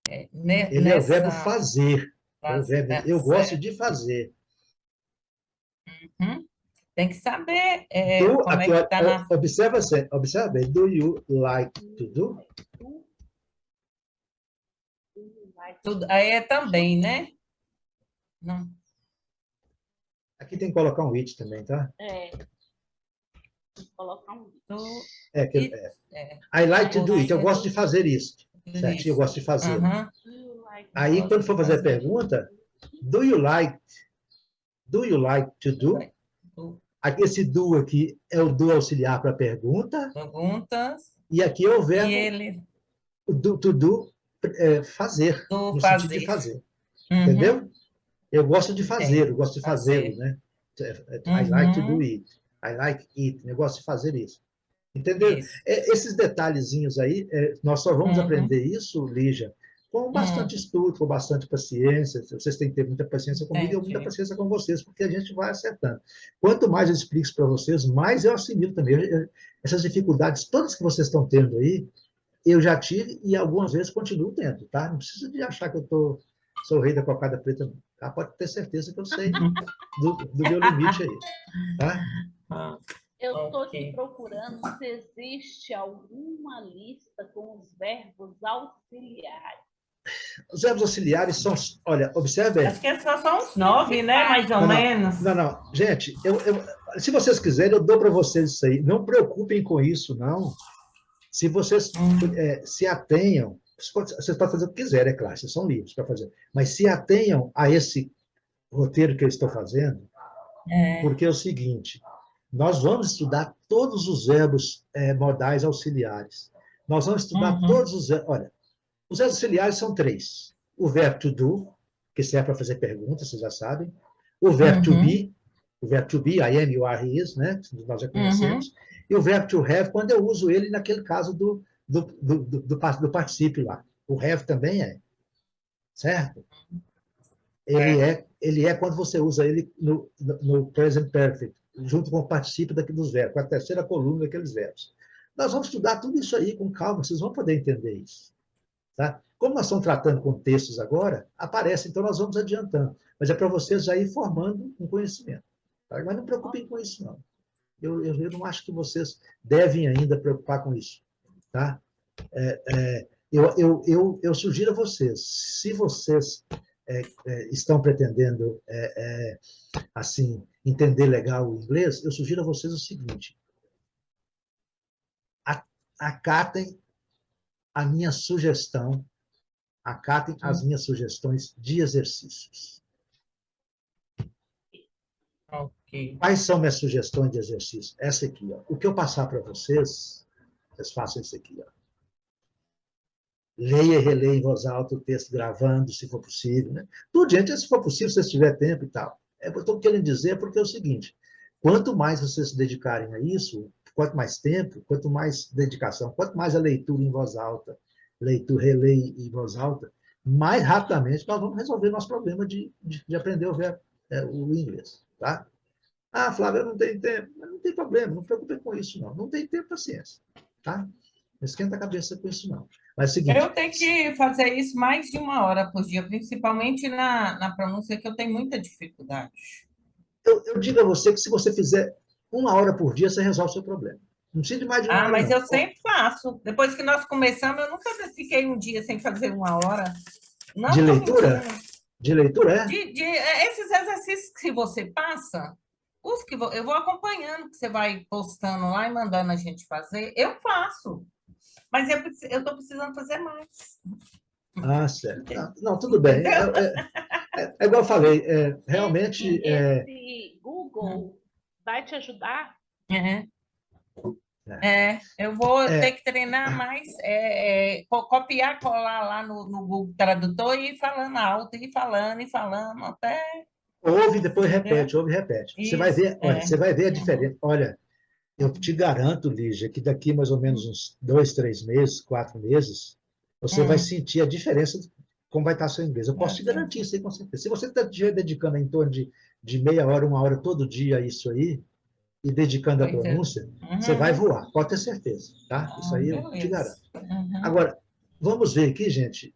Ele é o verbo fazer. Eu gosto de fazer. Tem que saber como aqui, é que tá na... Observa bem. Do you like to do? Tudo, aí também, né? Não. Aqui tem que colocar um it também, tá? Colocar um it. I like to do it. Eu gosto de fazer isso. Certo? Eu gosto de fazer. Aí, quando for fazer a pergunta, do you like to do? Aqui, esse do aqui é o do auxiliar para pergunta. Perguntas. E aqui é o verbo to do, fazer. No sentido de fazer. Entendeu? Eu gosto de fazer, eu gosto de fazê-lo, né? I like to do it. I like it. Eu gosto de fazer isso. Entendeu? Esses detalhezinhos aí, nós só vamos aprender isso, Lígia, com bastante estudo, com bastante paciência. Vocês têm que ter muita paciência comigo e eu muita paciência com vocês, porque a gente vai acertando. Quanto mais eu explico isso para vocês, mais eu assimilo também. Essas dificuldades todas que vocês estão tendo aí, eu já tive e algumas vezes continuo tendo, tá? Não precisa de achar que sou o rei da cocada preta, não. Tá? Pode ter certeza que eu sei do meu limite aí, tá? Eu estou aqui procurando se existe alguma lista com os verbos auxiliares. Os verbos auxiliares são... Olha, observe aí. Acho que só são uns 9, né? Mais ou menos. Não. Gente, se vocês quiserem, eu dou para vocês isso aí. Não preocupem com isso, não. Se vocês se atenham, vocês podem fazer o que quiserem, é claro, vocês são livres para fazer, mas se atenham a esse roteiro que eu estou fazendo, porque é o seguinte, nós vamos estudar todos os verbos modais auxiliares. Nós vamos estudar todos os... Olha, os verbos auxiliares são 3. O verbo to do, que serve para fazer perguntas, vocês já sabem. O verbo to be, I am, you are, he is, né? Nós já conhecemos. E o verbo to have, quando eu uso ele naquele caso do particípio lá. O have também é. Certo? Ele é quando você usa ele no present perfect, junto com o particípio dos verbos, com a terceira coluna daqueles verbos. Nós vamos estudar tudo isso aí com calma, vocês vão poder entender isso. Tá? Como nós estamos tratando com textos agora, aparece, então nós vamos adiantando. Mas é para vocês já ir formando um conhecimento. Tá? Mas não preocupem com isso, não. Eu não acho que vocês devem ainda preocupar com isso. Tá? Eu sugiro a vocês, se vocês estão pretendendo assim, entender legal o inglês, eu sugiro a vocês o seguinte: acatem a minha sugestão, acatem as minhas sugestões de exercícios. Ok. Quais são minhas sugestões de exercício? Essa aqui, ó. O que eu passar para vocês, vocês façam isso aqui, ó. Leia e releia em voz alta o texto, gravando, se for possível, né? Tudo, gente, se for possível, se vocês tiverem tempo e tal. Eu estou querendo dizer porque é o seguinte: quanto mais vocês se dedicarem a isso, quanto mais tempo, quanto mais dedicação, quanto mais a leitura em voz alta, releia em voz alta, mais rapidamente nós vamos resolver nosso problema de aprender o inglês, tá? Ah, Flávio, eu não tenho tempo. Mas não tem problema, não se preocupe com isso, não. Não tem tempo, paciência, tá? Não esquenta a cabeça com isso, não. Mas é o seguinte... Eu tenho que fazer isso mais de 1 hora por dia, principalmente na pronúncia, que eu tenho muita dificuldade. Eu digo a você que se você fizer 1 hora por dia, você resolve o seu problema. Não precisa de mais de 1 hora, mas não. Eu sempre faço. Depois que nós começamos, eu nunca fiquei um dia sem fazer 1 hora. Não de leitura? De leitura, esses exercícios que você passa, os que eu vou acompanhando, que você vai postando lá e mandando a gente fazer, eu faço. Mas eu estou precisando fazer mais. Ah, certo. Não, tudo bem. É igual eu falei, realmente... Esse Google vai te ajudar? Eu vou ter que treinar mais, copiar, colar lá no Google Tradutor e ir falando alto, e falando, até... Ouve, depois repete, ouve e repete. Isso, você vai ver, olha, você vai ver a diferença. Olha, eu te garanto, Lígia, que daqui mais ou menos uns 2, 3 meses, 4 meses, você vai sentir a diferença de como vai estar seu inglês. Eu posso te garantir isso aí, com certeza. Se você está dedicando em torno de meia hora, 1 hora todo dia a isso aí, e dedicando a pronúncia, você vai voar, pode ter certeza, tá? Isso aí eu te garanto. Agora, vamos ver aqui, gente.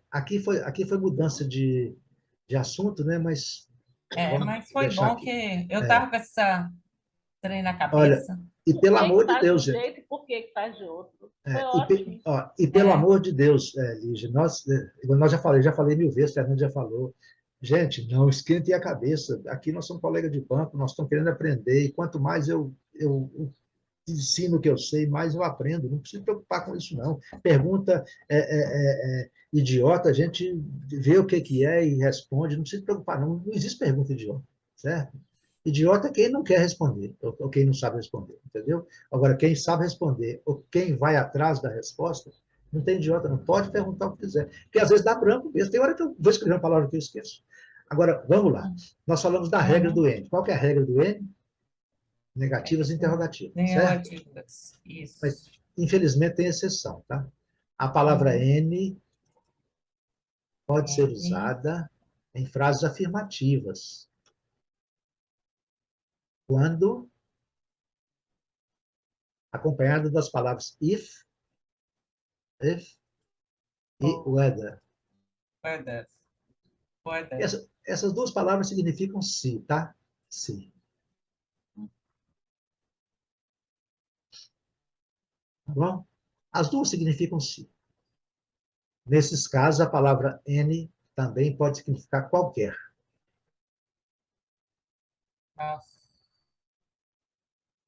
Aqui foi mudança de assunto, né? Mas foi bom aqui. Que eu estava com essa trem na cabeça. Olha, e pelo amor de Deus, gente. E por que está de outro? Foi ótimo. E pelo amor de Deus, Lígia, nós já falei 1000 vezes, Fernando já falou. Gente, não esquentem a cabeça. Aqui nós somos colegas de banco, nós estamos querendo aprender, e quanto mais eu ensino o que eu sei, mais eu aprendo. Não precisa se preocupar com isso, não. Pergunta idiota, a gente vê o que é e responde, não precisa se preocupar, não. Não existe pergunta idiota, certo? Idiota é quem não quer responder, ou quem não sabe responder, entendeu? Agora, quem sabe responder, ou quem vai atrás da resposta, não tem idiota, não pode perguntar o que quiser. Porque às vezes dá branco mesmo. Tem hora que eu vou escrever uma palavra que eu esqueço. Agora, vamos lá. Nós falamos da regra do N. Qual que é a regra do N? Negativas e interrogativas. Negativas, isso. Mas, infelizmente, tem exceção, tá? A palavra N pode ser usada em frases afirmativas. Quando acompanhada das palavras if e whether. Whether. Essas duas palavras significam se, tá? Se. Tá bom? As duas significam se. Nesses casos, a palavra any também pode significar qualquer. Nossa.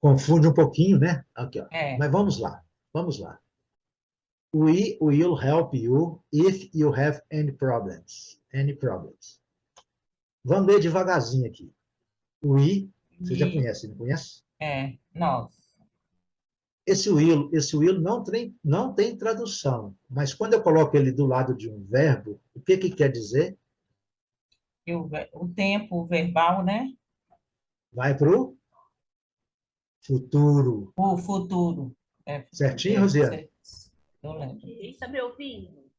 Confunde um pouquinho, né? Aqui, ó. É. Mas vamos lá. Vamos lá. We will help you if you have any problems. Any problems. Vamos ler devagarzinho aqui. We, você já conhece, não conhece? Nós. Esse will não tem tradução, mas quando eu coloco ele do lado de um verbo, o que quer dizer? O tempo verbal, né? Vai para o futuro. O futuro. Certinho, Rosiane? Eu lembro. Quem está me ouvindo?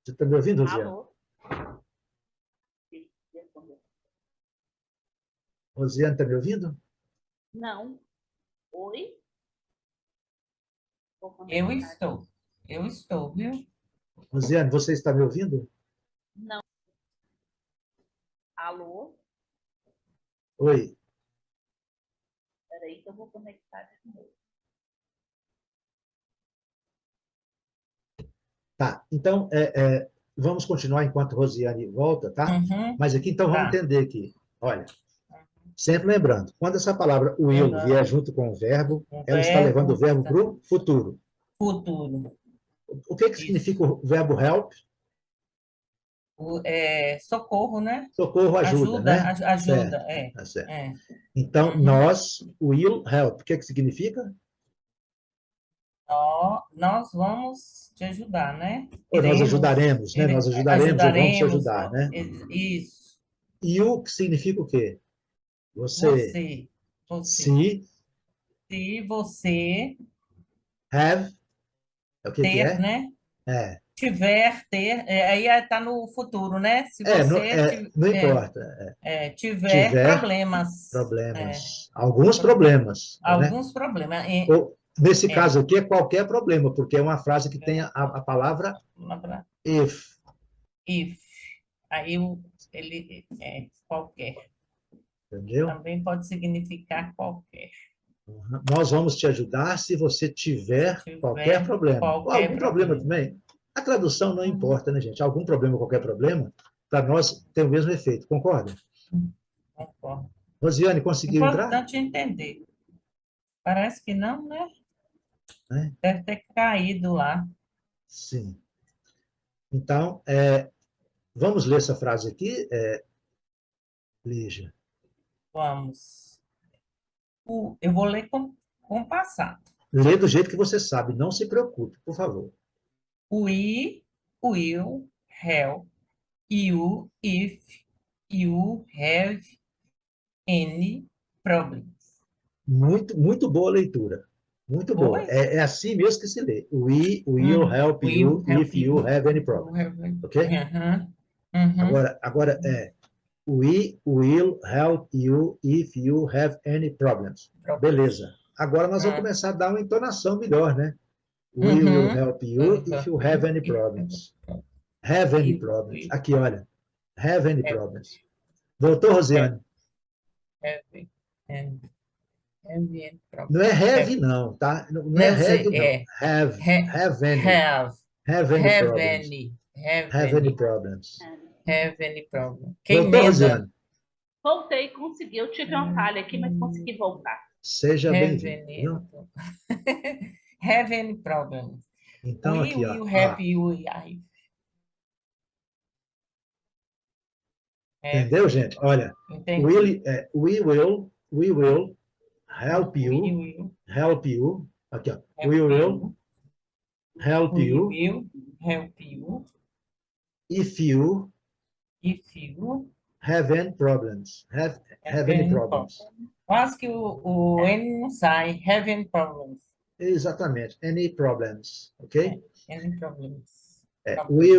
Você está me ouvindo, Rosiane? Alô? Rosiane, está me ouvindo? Não. Oi? Eu estou, viu? Rosiane, você está me ouvindo? Não. Alô? Oi. Espera aí que eu vou conectar de novo. Tá, então, vamos continuar enquanto Rosiane volta, tá? Uhum. Mas aqui, então, vamos entender aqui. Olha, sempre lembrando, quando essa palavra will vier junto com o verbo, ela está levando o verbo para o futuro. Futuro. O que significa o verbo help? Socorro, né? Socorro, ajuda, né? Ajuda, Tá certo. Então, nós, will help, o que significa? Nós vamos te ajudar, né? Ou nós ajudaremos, né? Nós ajudaremos ou vamos te ajudar, né? Isso. E o que significa o quê? Você. Se você have, é o que ter, é? né? Tiver, ter, aí está no futuro, né? Se você não importa. Tiver problemas. Alguns problemas. Alguns né? problemas. Ou, nesse caso aqui é qualquer problema, porque é uma frase que tem a palavra if. If. Aí ele é qualquer. Entendeu? Também pode significar qualquer. Nós vamos te ajudar se você tiver qualquer problema. Algum problema também. A tradução não importa, né, gente? Algum problema, qualquer problema, para nós tem o mesmo efeito. Concorda? Concordo. Rosiane, conseguiu entrar? Importante entender. Parece que não, né? Deve ter caído lá. Sim. Então, vamos ler essa frase aqui, Lígia? Vamos. Eu vou ler com passado. Lê do jeito que você sabe, não se preocupe, por favor. We will help you if you have any problems. Muito boa leitura. Muito boa. É assim mesmo que se lê. We will help you if you have any problems. Ok? Agora we will help you if you have any problems. Beleza. Agora nós vamos começar a dar uma entonação melhor, né? We will help you if you have any problems. Have any problems. Aqui, olha. Have any problems. Voltou, Rosiane? Não é have, não, tá? Não é have, não. Have any. Have any problems. Have any problems. Have any problem. Voltou, Rosiane? Voltei, consegui. Eu tive uma falha aqui, mas consegui voltar. Seja bem-vindo. Have any problem. Então, aqui, ó. We will help you. Entendeu, gente? Olha, we will help you. Help you. Aqui, ó. We will help you. If you have any problems. Have any problems. Quase que o N não sai. Have any problems. Exatamente. Any problems. Ok? Any problems. We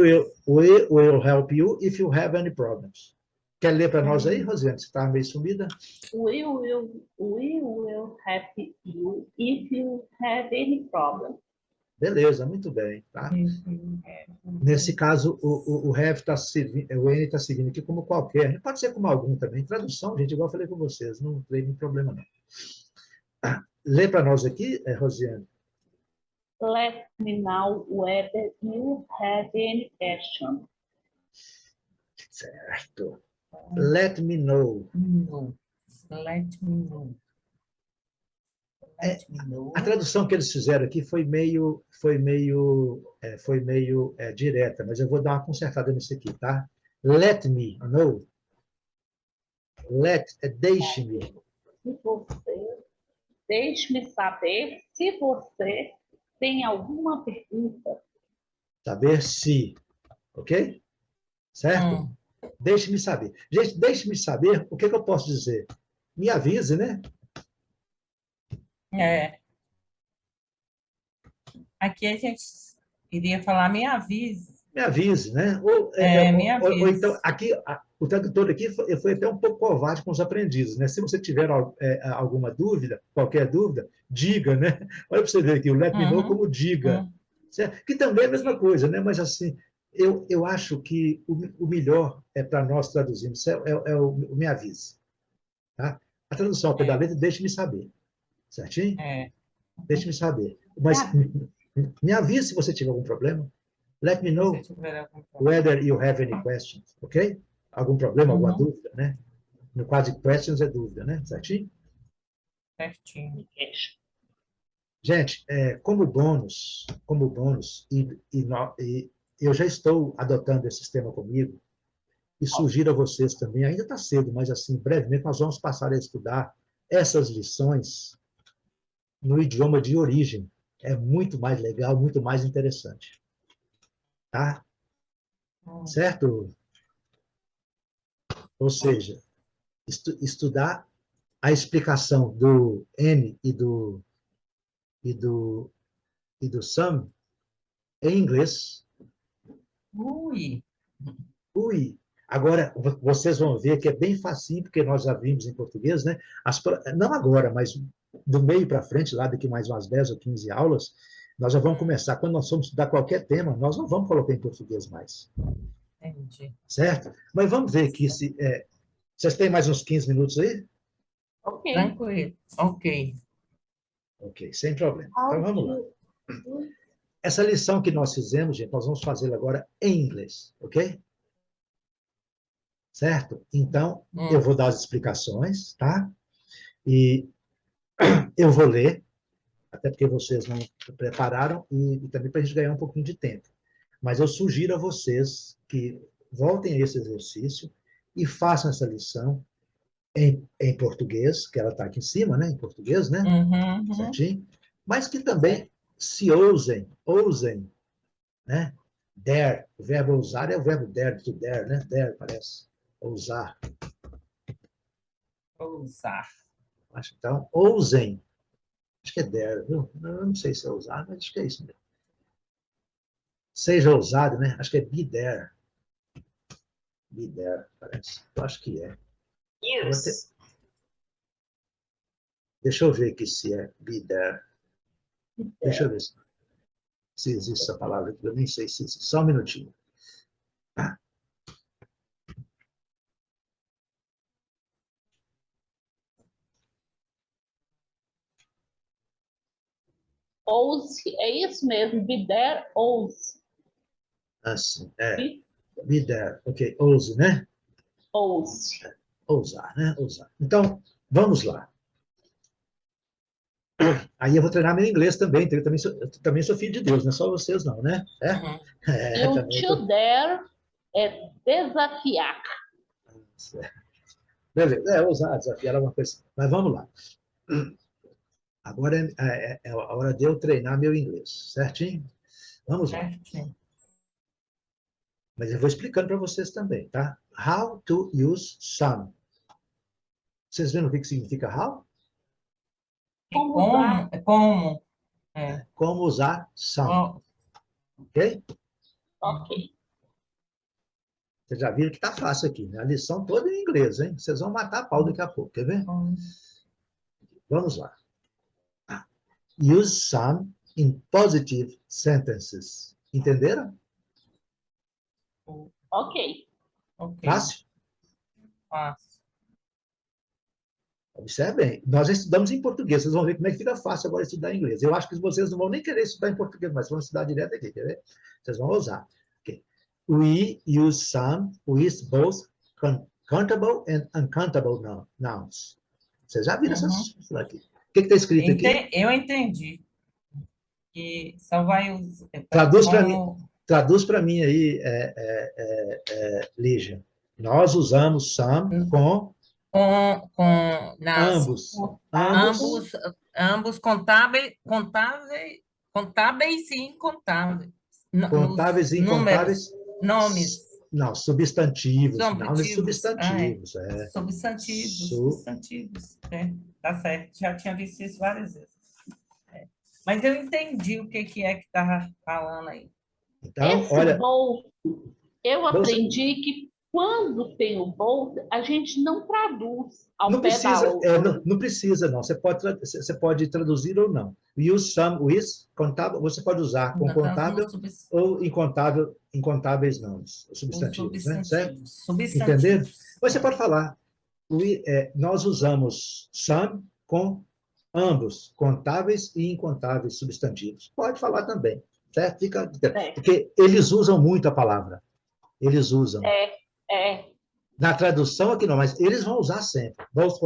will help you if you have any problems. Quer ler para nós aí, Rosiane? Você está meio sumida? We will help you if you have any problem. Beleza, muito bem. Tá? Nesse caso, o have está servindo, o N está seguindo aqui como qualquer. Pode ser como algum também. Tradução, gente, igual eu falei com vocês, não tem nenhum problema, não. Lê para nós aqui, Rosiane. Let me know whether you have any question. Certo. Let me know. Let me know. A tradução que eles fizeram aqui foi meio direta, mas eu vou dar uma consertada nisso aqui, tá? Let me know. Deixe-me. Deixe-me saber se você tem alguma pergunta. Saber se, ok? Certo? Deixe-me saber. Gente, deixe-me saber, o que eu posso dizer? Me avise, né? Aqui a gente iria falar, me avise. Me avise, né? Me avise. Ou então, aqui, o tradutor aqui foi até um pouco covarde com os aprendizes, né? Se você tiver alguma dúvida, qualquer dúvida, diga, né? Olha para você ver aqui, o let me know como diga. Certo? Que também é a mesma coisa, né? Mas assim, eu acho que o melhor para nós traduzirmos é o me avise. Tá? A tradução ao pé da letra, deixe-me saber. Certinho? Deixe-me saber. Mas me avise se você tiver algum problema. Let me know whether you have any questions, ok? Algum problema, alguma dúvida, né? No caso de questions é dúvida, né? Certinho? Certinho. Gente, como bônus, eu já estou adotando esse sistema comigo e sugiro a vocês também, ainda está cedo, mas assim, brevemente nós vamos passar a estudar essas lições no idioma de origem. É muito mais legal, muito mais interessante. Tá? Certo? Ou seja, estudar a explicação do N e do some em inglês. Ui! Agora, vocês vão ver que é bem facinho, porque nós já vimos em português, né? Não agora, mas do meio para frente, lá daqui mais umas 10 ou 15 aulas, nós já vamos começar. Quando nós formos estudar qualquer tema, nós não vamos colocar em português mais. Entendi. Certo? Mas vamos ver aqui se... vocês têm mais uns 15 minutos aí? Ok. Tranquilo. Ok. Ok, sem problema. Então, vamos lá. Essa lição que nós fizemos, gente, nós vamos fazê-la agora em inglês, ok? Certo? Então, eu vou dar as explicações, tá? E eu vou ler, até porque vocês não prepararam, e também para a gente ganhar um pouquinho de tempo. Mas eu sugiro a vocês que voltem a esse exercício e façam essa lição em português, que ela está aqui em cima, né? Em português, né? Certinho? Mas que também se ousem, né? Dare, o verbo ousar é o verbo dare, to dare, né? Dare, parece. Ousar. Então, ousem. Acho que é dare, viu? Eu não sei se é ousar, mas acho que é isso mesmo. Seja ousado, né? Acho que é be there. Be there, parece. Eu acho que é. Yes. Deixa eu ver aqui se é be there. Deixa eu ver se existe essa palavra aqui. Eu nem sei se existe. Só um minutinho. Ouse, é isso mesmo, be there, ouse. Assim, be there, ok, ouse, né? Ouse. Ousar, né? Ousar. Então, vamos lá. Aí eu vou treinar meu inglês também, eu também sou filho de Deus, não é só vocês não, né? E o to dare é desafiar. Beleza, ousar, desafiar alguma coisa. Mas vamos lá. Agora é a hora de eu treinar meu inglês, certinho? Vamos lá. Certinho. Mas eu vou explicando para vocês também, tá? How to use some. Vocês viram o que significa how? Como? Como usar some. Ok? Ok. Vocês já viram que está fácil aqui, né? A lição toda em inglês, hein? Vocês vão matar a pau daqui a pouco, quer ver? Vamos lá. Use some in positive sentences. Entenderam? Ok. Fácil? Fácil. Observem, nós já estudamos em português, vocês vão ver como é que fica fácil agora estudar em inglês. Eu acho que vocês não vão nem querer estudar em português, mas vão estudar direto aqui, quer ver? Vocês vão usar. Okay. We use some with both countable and uncountable nouns. Vocês já viram essas aqui. O que está escrito aqui? Eu entendi. Que só vai usar. Traduz para mim aí, Lígia. Nós usamos some com ambos. Ambos contábeis e incontáveis. Contáveis e incontáveis. Nomes. Não, substantivos. Substantivos. Substantivos. Tá certo. Já tinha visto isso várias vezes. Mas eu entendi o que é que estava falando aí. Então, olha. Eu aprendi que quando tem o both, a gente não traduz ao pé da outra. Não precisa, não. Você pode traduzir ou não. Use some with contábil, você pode usar com contábil ou incontáveis nomes, substantivos, né? Certo? Entenderam? Mas você pode falar. Nós usamos some com ambos, contáveis e incontáveis substantivos. Pode falar também, certo? Porque eles usam muito a palavra. Eles usam. Na tradução aqui não, mas eles vão usar sempre. Both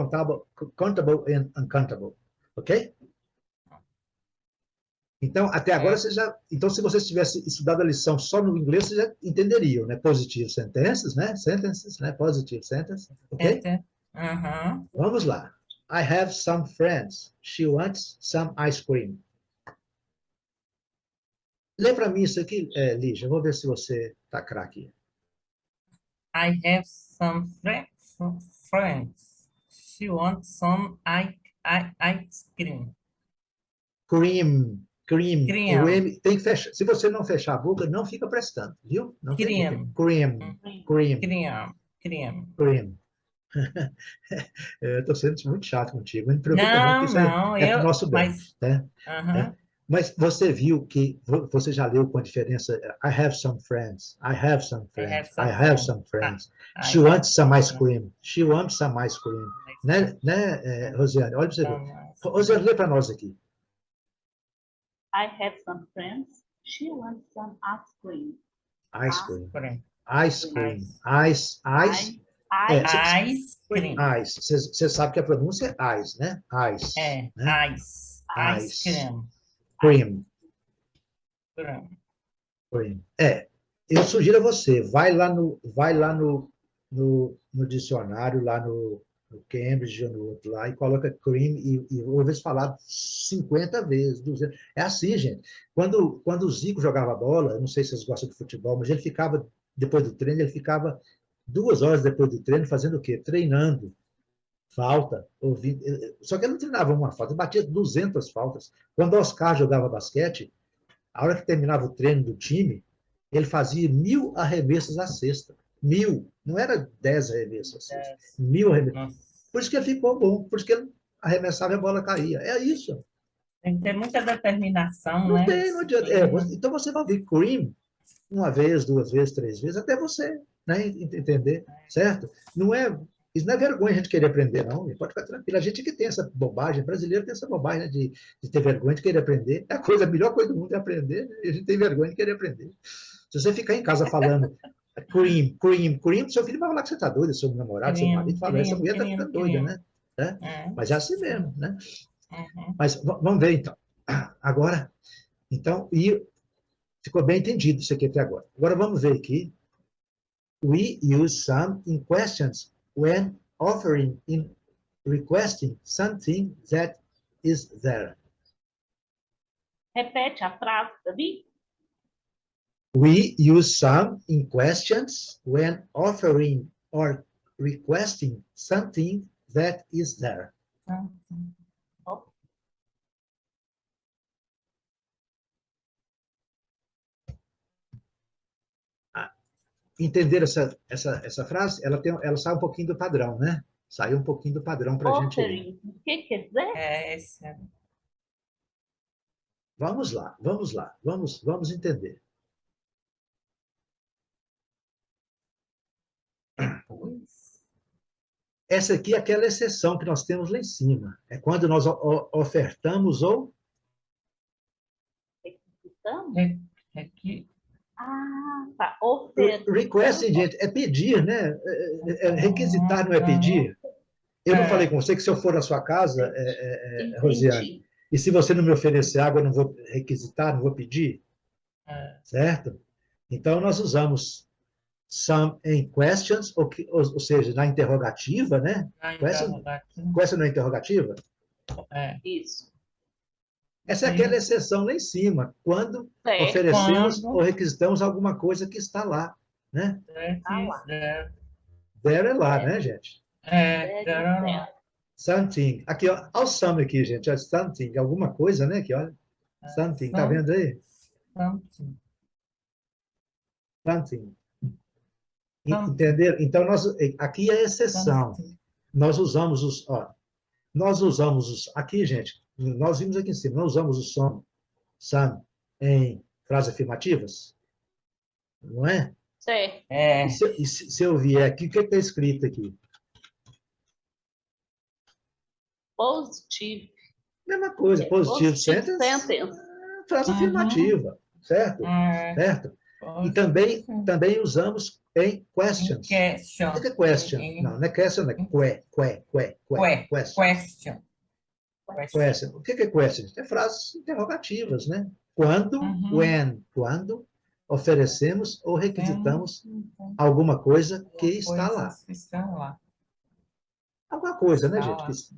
countable and uncountable. Ok? Então, até agora, Então, se vocês tivessem estudado a lição só no inglês, vocês já entenderiam, né? Positive sentences, né? Sentences, né? Positive sentences. Ok? Vamos lá. I have some friends. She wants some ice cream. Lê para mim isso aqui, Lígia. Vou ver se você está craque. I have some friends. She wants some ice cream. Cream. O M tem que fechar. Se você não fechar a boca, não fica prestando, viu? Não cream. Eu estou sendo muito chato contigo. Não me preocupa não, que isso é para o nosso bem. Mas você viu que você já leu com a diferença. I have some friends. I have some friends. I have some friends. She wants some ice cream. She wants some ice cream. Né, Rosiane? Olha para você ver. Rosiane, lê para nós aqui. I have some friends. She wants some ice cream. Ice cream. Ice cream. Ice cream. Ice. Você sabe que a pronúncia é ice, né? Ice. Né? Ice cream. Cream. Eu sugiro a você, vai lá no dicionário, lá no Cambridge ou no outro lá, e coloca cream e ouve falar 50 vezes, 200. É assim, gente. Quando o Zico jogava bola, não sei se vocês gostam de futebol, mas ele ficava, depois do treino, ele ficava 2 horas depois do treino fazendo o quê? Treinando. Falta. Só que ele não treinava uma falta, ele batia 200 faltas. Quando o Oscar jogava basquete, a hora que terminava o treino do time, ele fazia 1000 arremessos à cesta. 1000. Não era 10 arremessos à cesta. 1000 arremessos. Por isso que ele ficou bom. Por isso que ele arremessava e a bola caía. É isso. Tem que ter muita determinação, não né? Tem, não adianta. Então você vai ver cream 1 vez, 2 vezes, 3 vezes, até você, né, entender, certo? Isso não é vergonha a gente querer aprender, não. Pode ficar tranquilo. A gente que tem essa bobagem, brasileiro tem essa bobagem, né, de ter vergonha de querer aprender. A melhor coisa do mundo é aprender, né? E a gente tem vergonha de querer aprender. Se você ficar em casa falando cream, seu filho vai falar que você está doido, seu namorado, seu marido, fala, essa mulher está ficando doida, né? Mas é assim mesmo, né? Mas vamos ver, então. Agora, então, ficou bem entendido isso aqui até agora. Agora vamos ver aqui. We use some in questions when offering in requesting something that is there. Repete a frase, Davi. We use some in questions when offering or requesting something that is there. Entenderam essa frase? Ela sai um pouquinho do padrão, né? Saiu um pouquinho do padrão para a gente aí. Offering, o que quer dizer? Esse é. Vamos lá, vamos entender. Depois. Essa aqui é aquela exceção que nós temos lá em cima. É quando nós ofertamos ou... Requisitamos? Aqui. Ah, tá. Ofertando. Requesting, gente, é pedir, né? Requisitar não é pedir. Eu não falei com você que se eu for na sua casa, Rosiane, e se você não me oferecer água, eu não vou requisitar, não vou pedir, certo? Então, nós usamos some em questions, ou seja, na interrogativa, né? Question na interrogativa. Isso. Essa é aquela exceção lá em cima, quando oferecemos ou requisitamos alguma coisa que está lá, né? There é lá, né, gente? There é lá. Something. Aqui, ó, olha o some aqui, gente. É something, alguma coisa, né? Aqui, olha. Something, tá vendo aí? Something. Entenderam? Então, aqui é exceção. Nós usamos aqui, gente, nós vimos aqui em cima, nós usamos o some em frases afirmativas, não é? Certo. E se eu vier aqui, o que está escrito aqui? Positivo. Mesma coisa, positivo sentence. Frase afirmativa, certo? Certo? E também usamos em questions. O que é question? Não é question, é question. Question. O que é question? É frases interrogativas, né? Quando, quando oferecemos ou requisitamos alguma coisa que está lá. Alguma coisa, né, gente?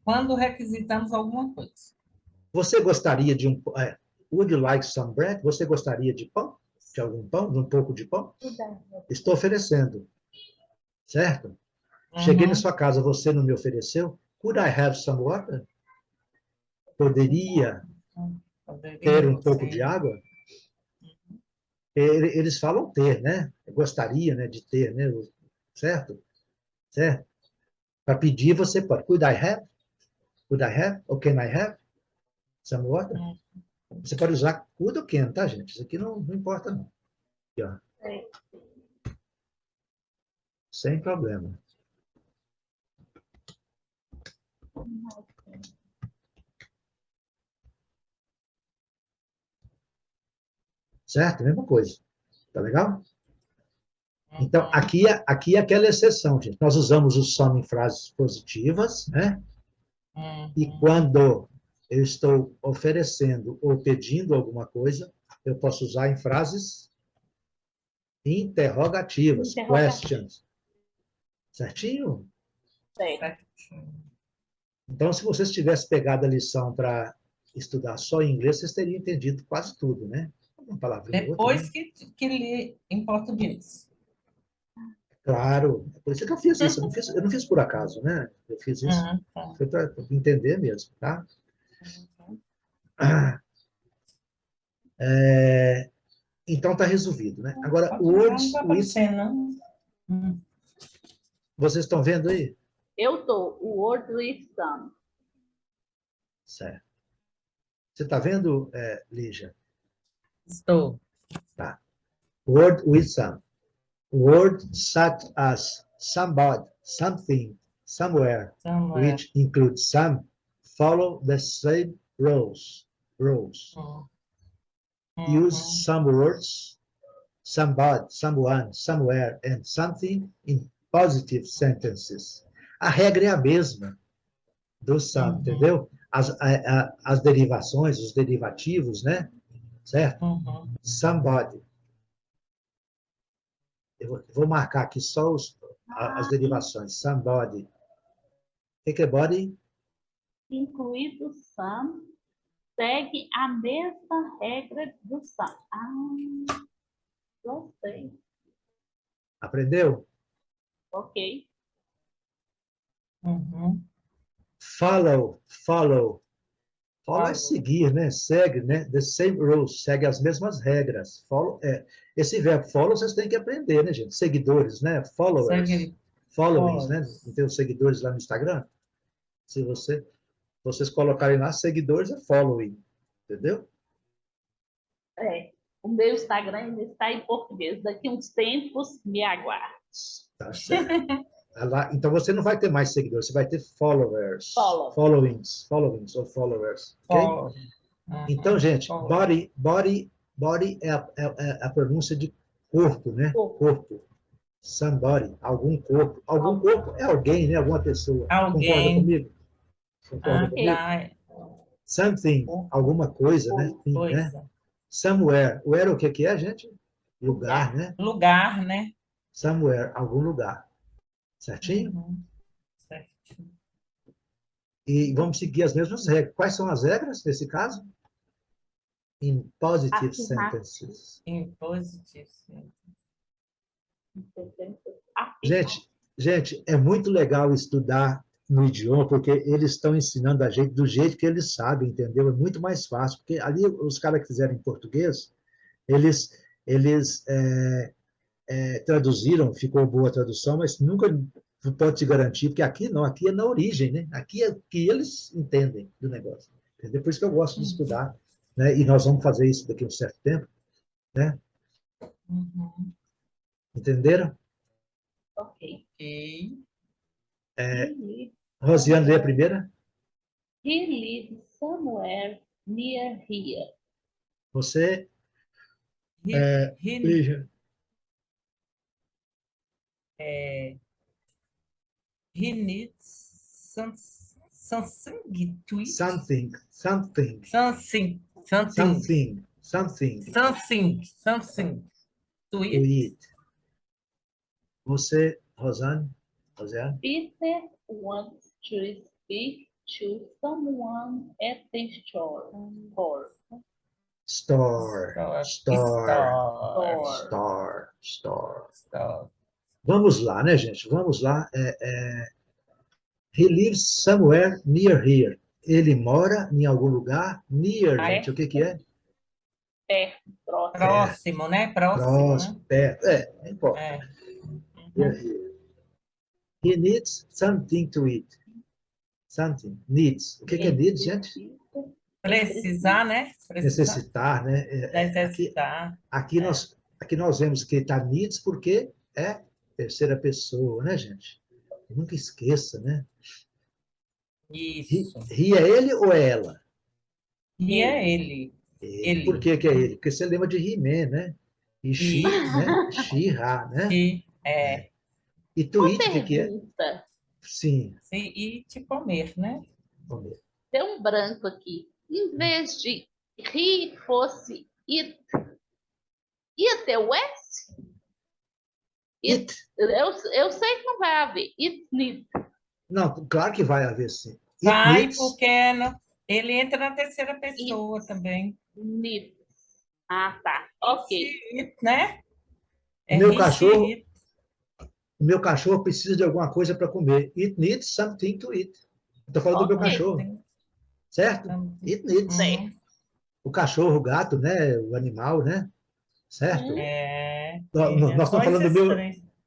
Quando requisitamos alguma coisa. Você gostaria de would you like some bread? Você gostaria de pão? De algum pão? De um pouco de pão? Estou oferecendo. Certo? Cheguei na sua casa, você não me ofereceu? Could I have some water? Poderia ter um pouco de água? Eles falam ter, né? Gostaria, né, de ter, né? Certo? Certo? Para pedir, você pode. Could I have? Could I have? Or can I have some water? Você pode usar could ou can, tá, gente? Isso aqui não importa, não. Aqui, ó. Sem problema. Certo? Mesma coisa. Tá legal? Então, aqui é aquela exceção, gente. Nós usamos o some em frases positivas, né? E quando eu estou oferecendo ou pedindo alguma coisa, eu posso usar em frases interrogativas, questions. Certinho? Certinho. Então, se vocês tivessem pegado a lição para estudar só em inglês, vocês teriam entendido quase tudo, né? Uma palavrinha Depois outra, né? que li em português. Claro, é por isso que eu fiz isso. Eu não fiz por acaso, né? Eu fiz isso. Foi para entender mesmo, tá? Então, está resolvido, né? Agora, words with... Vocês estão vendo aí? Eu estou. O word with some. Certo. Você está vendo, Lígia? Estou. Tá. Word with some. Word such as somebody, something, somewhere, which includes some, follow the same rules. Use some words, somebody, someone, somewhere, and something in positive sentences. A regra é a mesma do some, entendeu? As derivações, os derivativos, né? Certo? Somebody. Eu vou marcar aqui só as derivações. Somebody. O que é body? Incluído some, segue a mesma regra do some. Gostei. Aprendeu? Ok. Follow Follow é seguir, né? Segue, né? The same rules, segue as mesmas regras. Follow, esse verbo follow vocês têm que aprender, né, gente? Seguidores, né? Followers. Followings, né? Não tem os seguidores lá no Instagram? Se vocês colocarem lá, seguidores é following. Entendeu? O meu Instagram ainda está em português. Daqui uns tempos, me aguarde. Tá certo. Então você não vai ter mais seguidores, você vai ter followers. Follow. Followings ou followers. Ok? Então, gente, body é a pronúncia de corpo, né? Corpo. Somebody, algum corpo. Algum corpo é alguém, né? Alguma pessoa. Concorda comigo? Concorda comigo? Something, alguma coisa, né? Né? Somewhere. Where o que é, gente? Lugar, né? Lugar, né? Somewhere, algum lugar. Certinho? Certinho. E vamos seguir as mesmas regras. Quais são as regras nesse caso? In positive sentences. In positive sentences. Gente, é muito legal estudar no idioma, porque eles estão ensinando a gente do jeito que eles sabem, entendeu? É muito mais fácil, porque ali os caras que fizeram em português, eles traduziram, ficou boa a tradução, mas nunca pode te garantir, porque aqui não, aqui é na origem, né? Aqui é o que eles entendem do negócio. Entendeu? Por isso que eu gosto de estudar, né? E nós vamos fazer isso daqui a um certo tempo, né? Entenderam? Ok. Rosiane, lê a primeira. He lives somewhere near here. Você... He needs something to eat. Something to eat. eat. Você, Rosiane? Peter wants to speak to someone at the store. Store. Vamos lá, né, gente? Vamos lá. He lives somewhere near here. Ele mora em algum lugar near, gente. O que é? Próximo, né? Próximo, perto. Não importa. Near here. He needs something to eat. Something. Needs. O que é needs, gente? Precisar, né? Necessitar, né? Necessitar. Aqui nós vemos que está needs porque é terceira pessoa, né, gente? Nunca esqueça, né? Isso. He é ele ou é ela? He é ele. Por que é ele? Porque você lembra de He-Man, né? E she, né? She-ha, né? E to eat, o que é? Sim. Eat, comer, né? Comer. Tem um branco aqui. Em vez de he fosse it, ia ter o S? It. Eu sei que não vai haver. It needs. Não, claro que vai haver sim. Vai, porque ele entra na terceira pessoa também. Needs. Ah, tá. Ok. It, né? O meu cachorro precisa de alguma coisa para comer. It needs something to eat. Estou falando do meu cachorro. Certo? It needs. O cachorro, o gato, né? O animal, né? Certo? Nós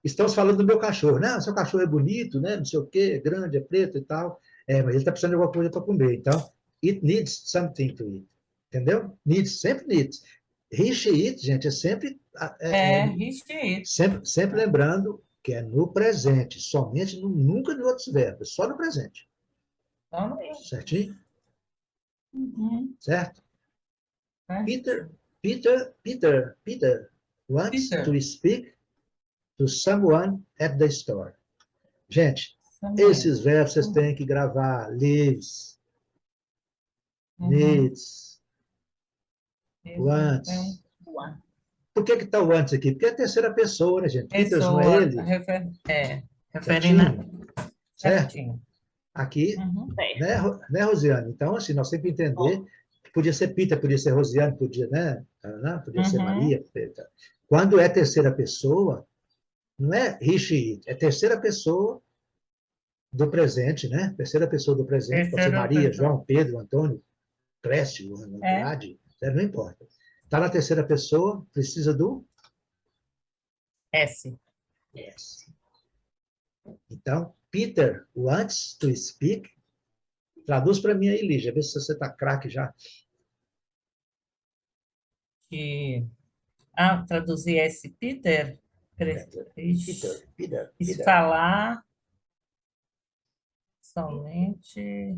estamos falando do meu cachorro. Né? O seu cachorro é bonito, né? Não sei o quê, é grande, é preto e tal. Mas ele está precisando de alguma coisa para comer. Então, it needs something to eat. Entendeu? Needs, sempre needs. He, she, it, gente, é sempre... he, she, it. Sempre lembrando que é no presente, somente, nunca de outros verbos, só no presente. Certinho? Certo? Peter wants to speak to someone at the store. Gente, esses verbos vocês têm que gravar. Lives, needs, wants. Por que está o antes aqui? Porque é a terceira pessoa, né, gente? Peter não é ele. Referindo. Certo? Aqui, né, Rosiane? Então, assim, nós temos que entender que podia ser Peter, podia ser Rosiane, podia, né? Podia ser Maria. Quando é terceira pessoa, não é he, she, it, é terceira pessoa do presente, né? Terceira pessoa do presente, pode ser Maria, João, Pedro, Antônio, creche, uma grade, não importa. Está na terceira pessoa, precisa do S. yes. Então, Peter wants to speak. Traduz para mim aí, Lígia, vê se você está craque já. Traduzir S. Peter? Peter. Falar somente...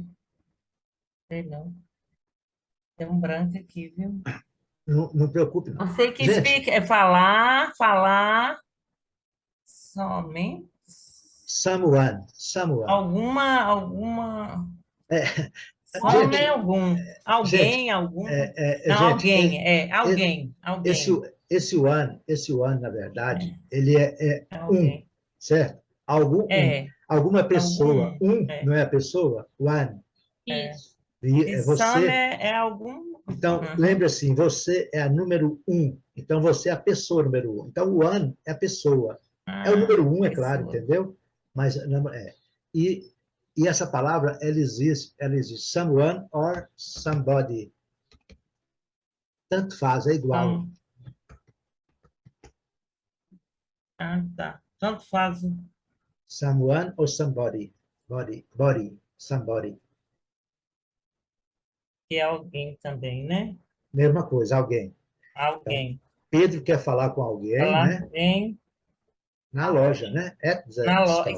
Sei não. Tem um branco aqui, viu? Não preocupe, não. Eu sei que Gente, speak é falar somente someone. alguma Gente, não é algum, gente, algum, não, gente, alguém, esse one, na verdade, ele é um, alguém, certo? Alguma pessoa. algum, Não é a pessoa? One. Isso. E e você. é algum. Então, lembre assim, você é a número 1. Então, você é a pessoa número 1. Então, o one é a pessoa. É o número 1, é claro, entendeu? Mas e essa palavra, ela existe. Someone or somebody. Tanto faz, é igual. Tá. Tanto faz. Someone or somebody. Body. Somebody. Que é alguém também, né? Mesma coisa, alguém. Alguém. Então, Pedro quer falar com alguém, Falar né? com alguém. Na loja, né? At the store.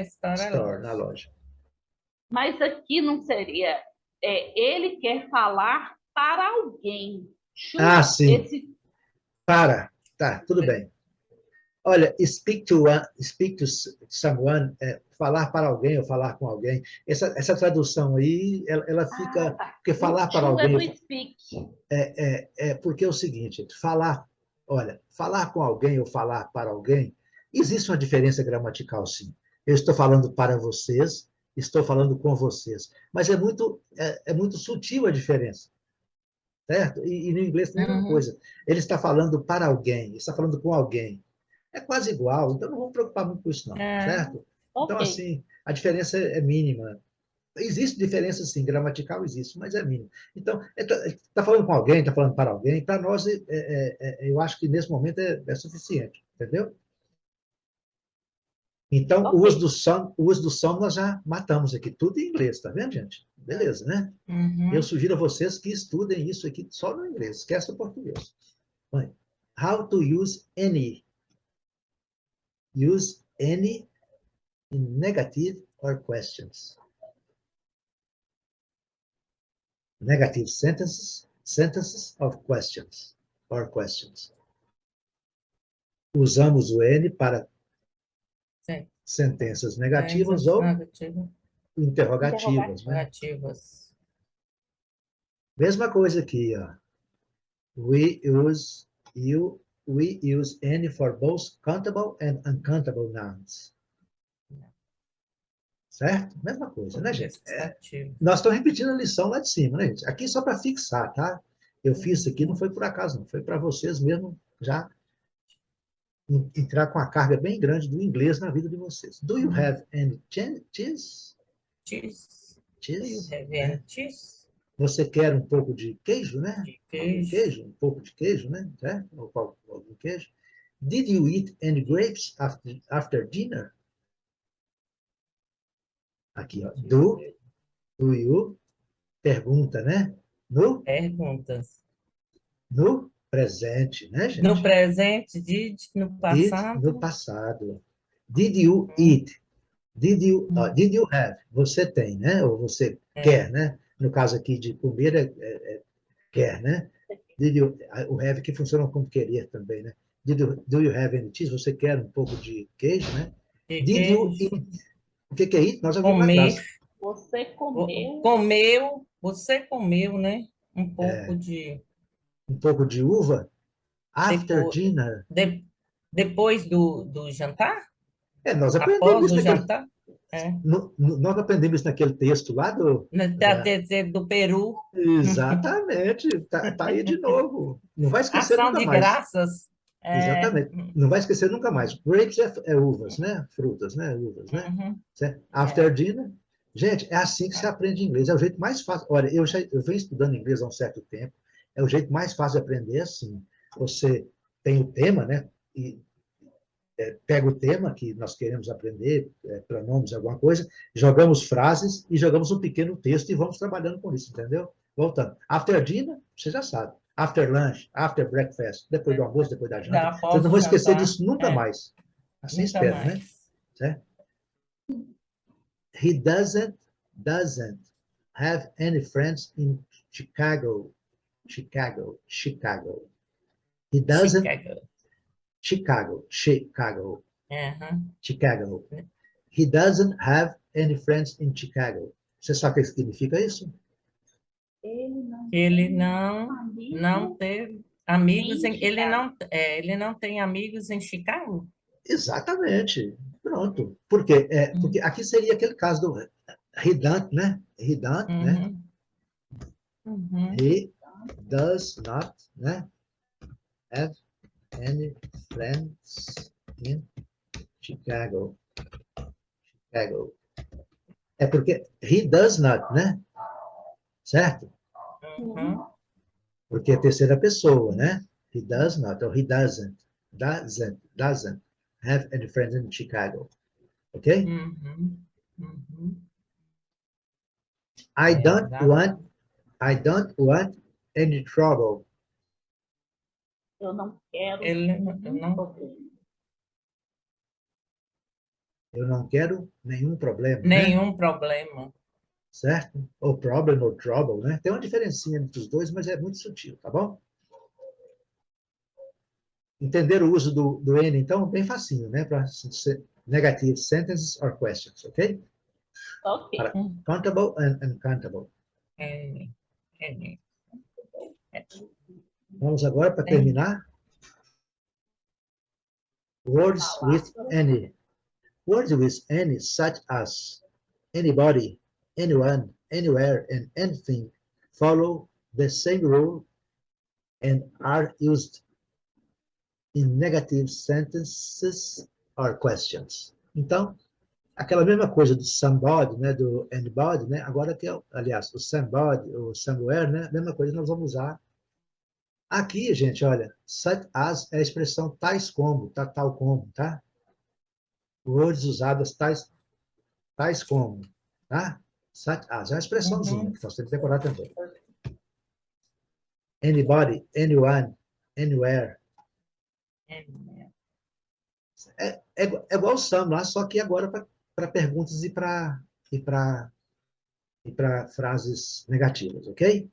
Store, Na loja. Mas aqui não seria... ele quer falar para alguém. Sim. Para. Tá, tudo bem. Olha, speak to someone, falar para alguém ou falar com alguém. Essa tradução aí, ela fica... Porque falar para alguém... É do speak. Porque é o seguinte, falar com alguém ou falar para alguém, existe uma diferença gramatical, sim. Eu estou falando para vocês, estou falando com vocês. Mas é muito sutil a diferença. Certo? E no inglês também é a mesma coisa. Ele está falando para alguém, ele está falando com alguém. É quase igual, então não vamos preocupar muito com isso, não. Certo? Então, assim, a diferença é mínima. Existe diferença, sim, gramatical existe, mas é mínimo. Então, está falando com alguém, está falando para alguém, para nós, eu acho que nesse momento é suficiente, entendeu? Então, o uso do some nós já matamos aqui, tudo em inglês, tá vendo, gente? Beleza, né? Eu sugiro a vocês que estudem isso aqui só no inglês, esquece o português. How to use any. Use any in negative or questions. Negative sentences of questions or questions. Usamos o N para sentenças negativas ou interrogativas. Né? Mesma coisa aqui, ó. We use N for both countable and uncountable nouns. Certo? Mesma coisa, né, gente? Nós estamos repetindo a lição lá de cima, né, gente? Aqui só para fixar, tá? Eu fiz isso aqui, não foi por acaso, não. Foi para vocês mesmo já entrar com a carga bem grande do inglês na vida de vocês. Do you have any cheese? Cheese. Cheese? Do you have any cheese? Você quer um pouco de queijo, né? De queijo. Um pouco de queijo, né? Ou algum queijo. Did you eat any grapes after dinner? Aqui, ó. Do you, pergunta, né? Perguntas. No presente, né, gente? No presente, no passado. Did, no passado. Did you eat? Did you have? Você tem, né? Ou você quer, né? No caso aqui de comer, quer, né? O have que funciona como querer também, né? Do you have any cheese? Você quer um pouco de queijo, né? Did you eat? O que é eat? Nós já vimos na classe. Você comeu. Você comeu, né? Um pouco de... Um pouco de uva? After dinner. Depois do jantar? Nós aprendemos após o jantar? Nós aprendemos naquele texto lá do Peru. Exatamente. Tá aí de novo. Não vai esquecer Ação nunca de mais. graças. Exatamente. Não vai esquecer nunca mais. Grapes é uvas, né? Frutas, né? Uvas, né? After dinner. Gente, é assim que se aprende inglês. É o jeito mais fácil. Olha, eu venho estudando inglês há um certo tempo. É o jeito mais fácil de aprender assim. Você tem o tema, né? E pega o tema que nós queremos aprender, pronomes, alguma coisa, jogamos frases e jogamos um pequeno texto e vamos trabalhando com isso, entendeu? Voltando. After dinner, você já sabe. After lunch, after breakfast, depois do almoço, depois da janta. Vocês Após não o vão esquecer jantar. disso nunca mais. Assim Nunca espero, né? mais. Certo? He doesn't have any friends in Chicago. Chicago. He doesn't. Chicago. Chicago. He doesn't have any friends in Chicago. Você sabe o que significa isso? Ele não teve amigos ele não tem amigos em Chicago? Exatamente. Pronto. Por quê? Porque aqui seria aquele caso do he don't, né? He don't, né? He does not, né? Have any friends in Chicago. É porque he does not, né? Certo? Porque é terceira pessoa, né? He does not, or he doesn't have any friends in Chicago. Ok? I don't want any trouble. Eu não quero problema. Eu não quero nenhum problema, Nenhum né? problema. Certo? Ou problem ou trouble, né? Tem uma diferencinha entre os dois, mas é muito sutil, tá bom? Entender o uso do N, então, bem facinho, né? Para negative sentences or questions, ok? Ok. Para countable and uncountable. Vamos agora para terminar. Words with any. Words with any, such as anybody, anyone, anywhere, and anything, follow the same rule and are used in negative sentences or questions. Então, aquela mesma coisa do somebody, né, do anybody, né, agora que é, aliás, o somebody, o somewhere, né, mesma coisa nós vamos usar. Aqui, gente, olha, such as é a expressão tais como, tá, tal como, tá? Words usadas tais como, tá? Such as, é uma expressãozinha, que nós temos que decorar também. Anybody, anyone, anywhere. É igual o some lá, só que agora para perguntas e para frases negativas, ok?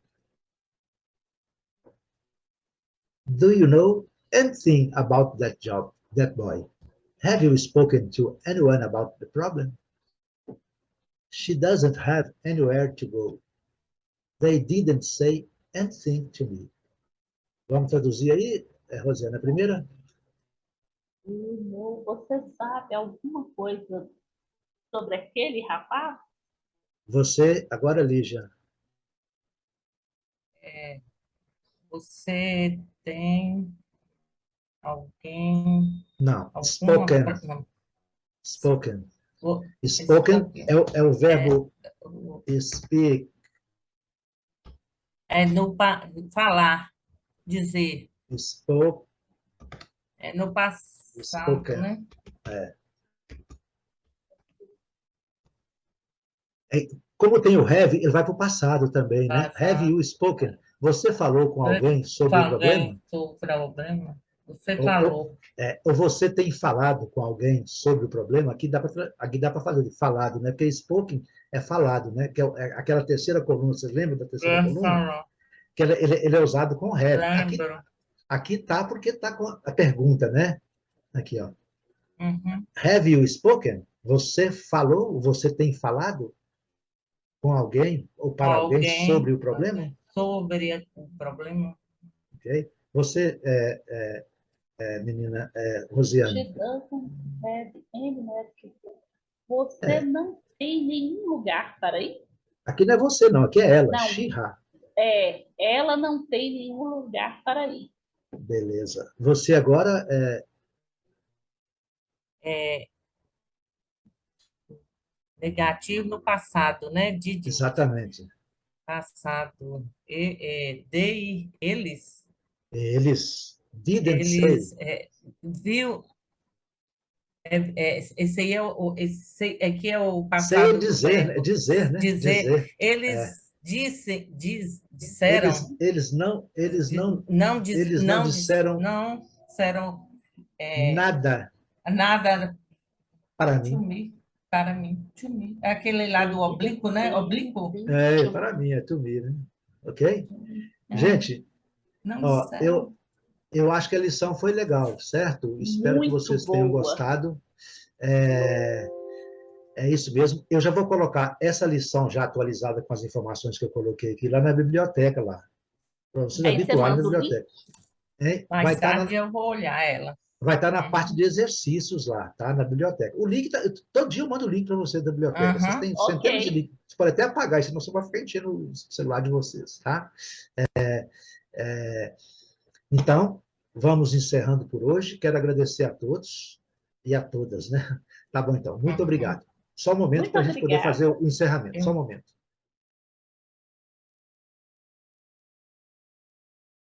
Do you know anything about that job, that boy? Have you spoken to anyone about the problem? She doesn't have anywhere to go. They didn't say anything to me. Vamos traduzir aí, Rosiana, a primeira? Você sabe alguma coisa sobre aquele rapaz? Você, agora, Lígia. Você tem alguém... Não, spoken. Spoken. Spoken é o verbo speak. É no falar, dizer. Spoke. É no passado, Spoken. né? Como tem o have, ele vai para o passado também, né? Passado. Have you spoken? Você falou com alguém sobre o problema? Sobre o problema? Você falou. Ou você tem falado com alguém sobre o problema? Aqui dá para fazer falado, né? Porque spoken é falado, né? Que é aquela terceira coluna, vocês lembram da terceira coluna? Que ele é usado com have. Aqui tá porque tá com a pergunta, né? Aqui, ó. Have you spoken? Você falou? Você tem falado com alguém ou para alguém sobre o problema? Sobre o problema. Ok? Você, menina Rosiane. She doesn't have anywhere to go. Você não tem nenhum lugar para ir? Aqui não é você, não. Aqui é ela. Não. She-ha. Ela não tem nenhum lugar para ir. Beleza. Você agora Negativo no passado, né? Exatamente. Passado. Eles. Eles didn't say. Eles viu. Esse aí esse aqui é o Say é passado do dizer, verbo né? dizer. Dizer. É. Eles disseram, Eles não, não disseram disseram nada nada para to mim. me, para mim, to me. É aquele lá do oblíquo, né? Oblíquo? Para mim, é to me, né? Ok? É, Gente, não ó, disseram. eu acho que a lição foi legal, certo? Espero que Muito vocês tenham boa. gostado. É, é isso mesmo. Eu já vou colocar essa lição já atualizada com as informações que eu coloquei aqui lá na biblioteca, lá, para vocês Aí você habituarem na manda o link? biblioteca. Hein? Mais tarde eu vou olhar ela. Vai estar na parte de exercícios lá, tá? Na biblioteca. O link, todo dia eu mando o link para vocês da biblioteca. Vocês têm centenas de Ok. links. Você pode até apagar, senão você vai ficar enchendo o celular de vocês, tá? Então, vamos encerrando por hoje. Quero agradecer a todos e a todas, né? Tá bom, então. Muito obrigado. Só um momento Muito para a gente poder fazer obrigada. o encerramento. Só um momento.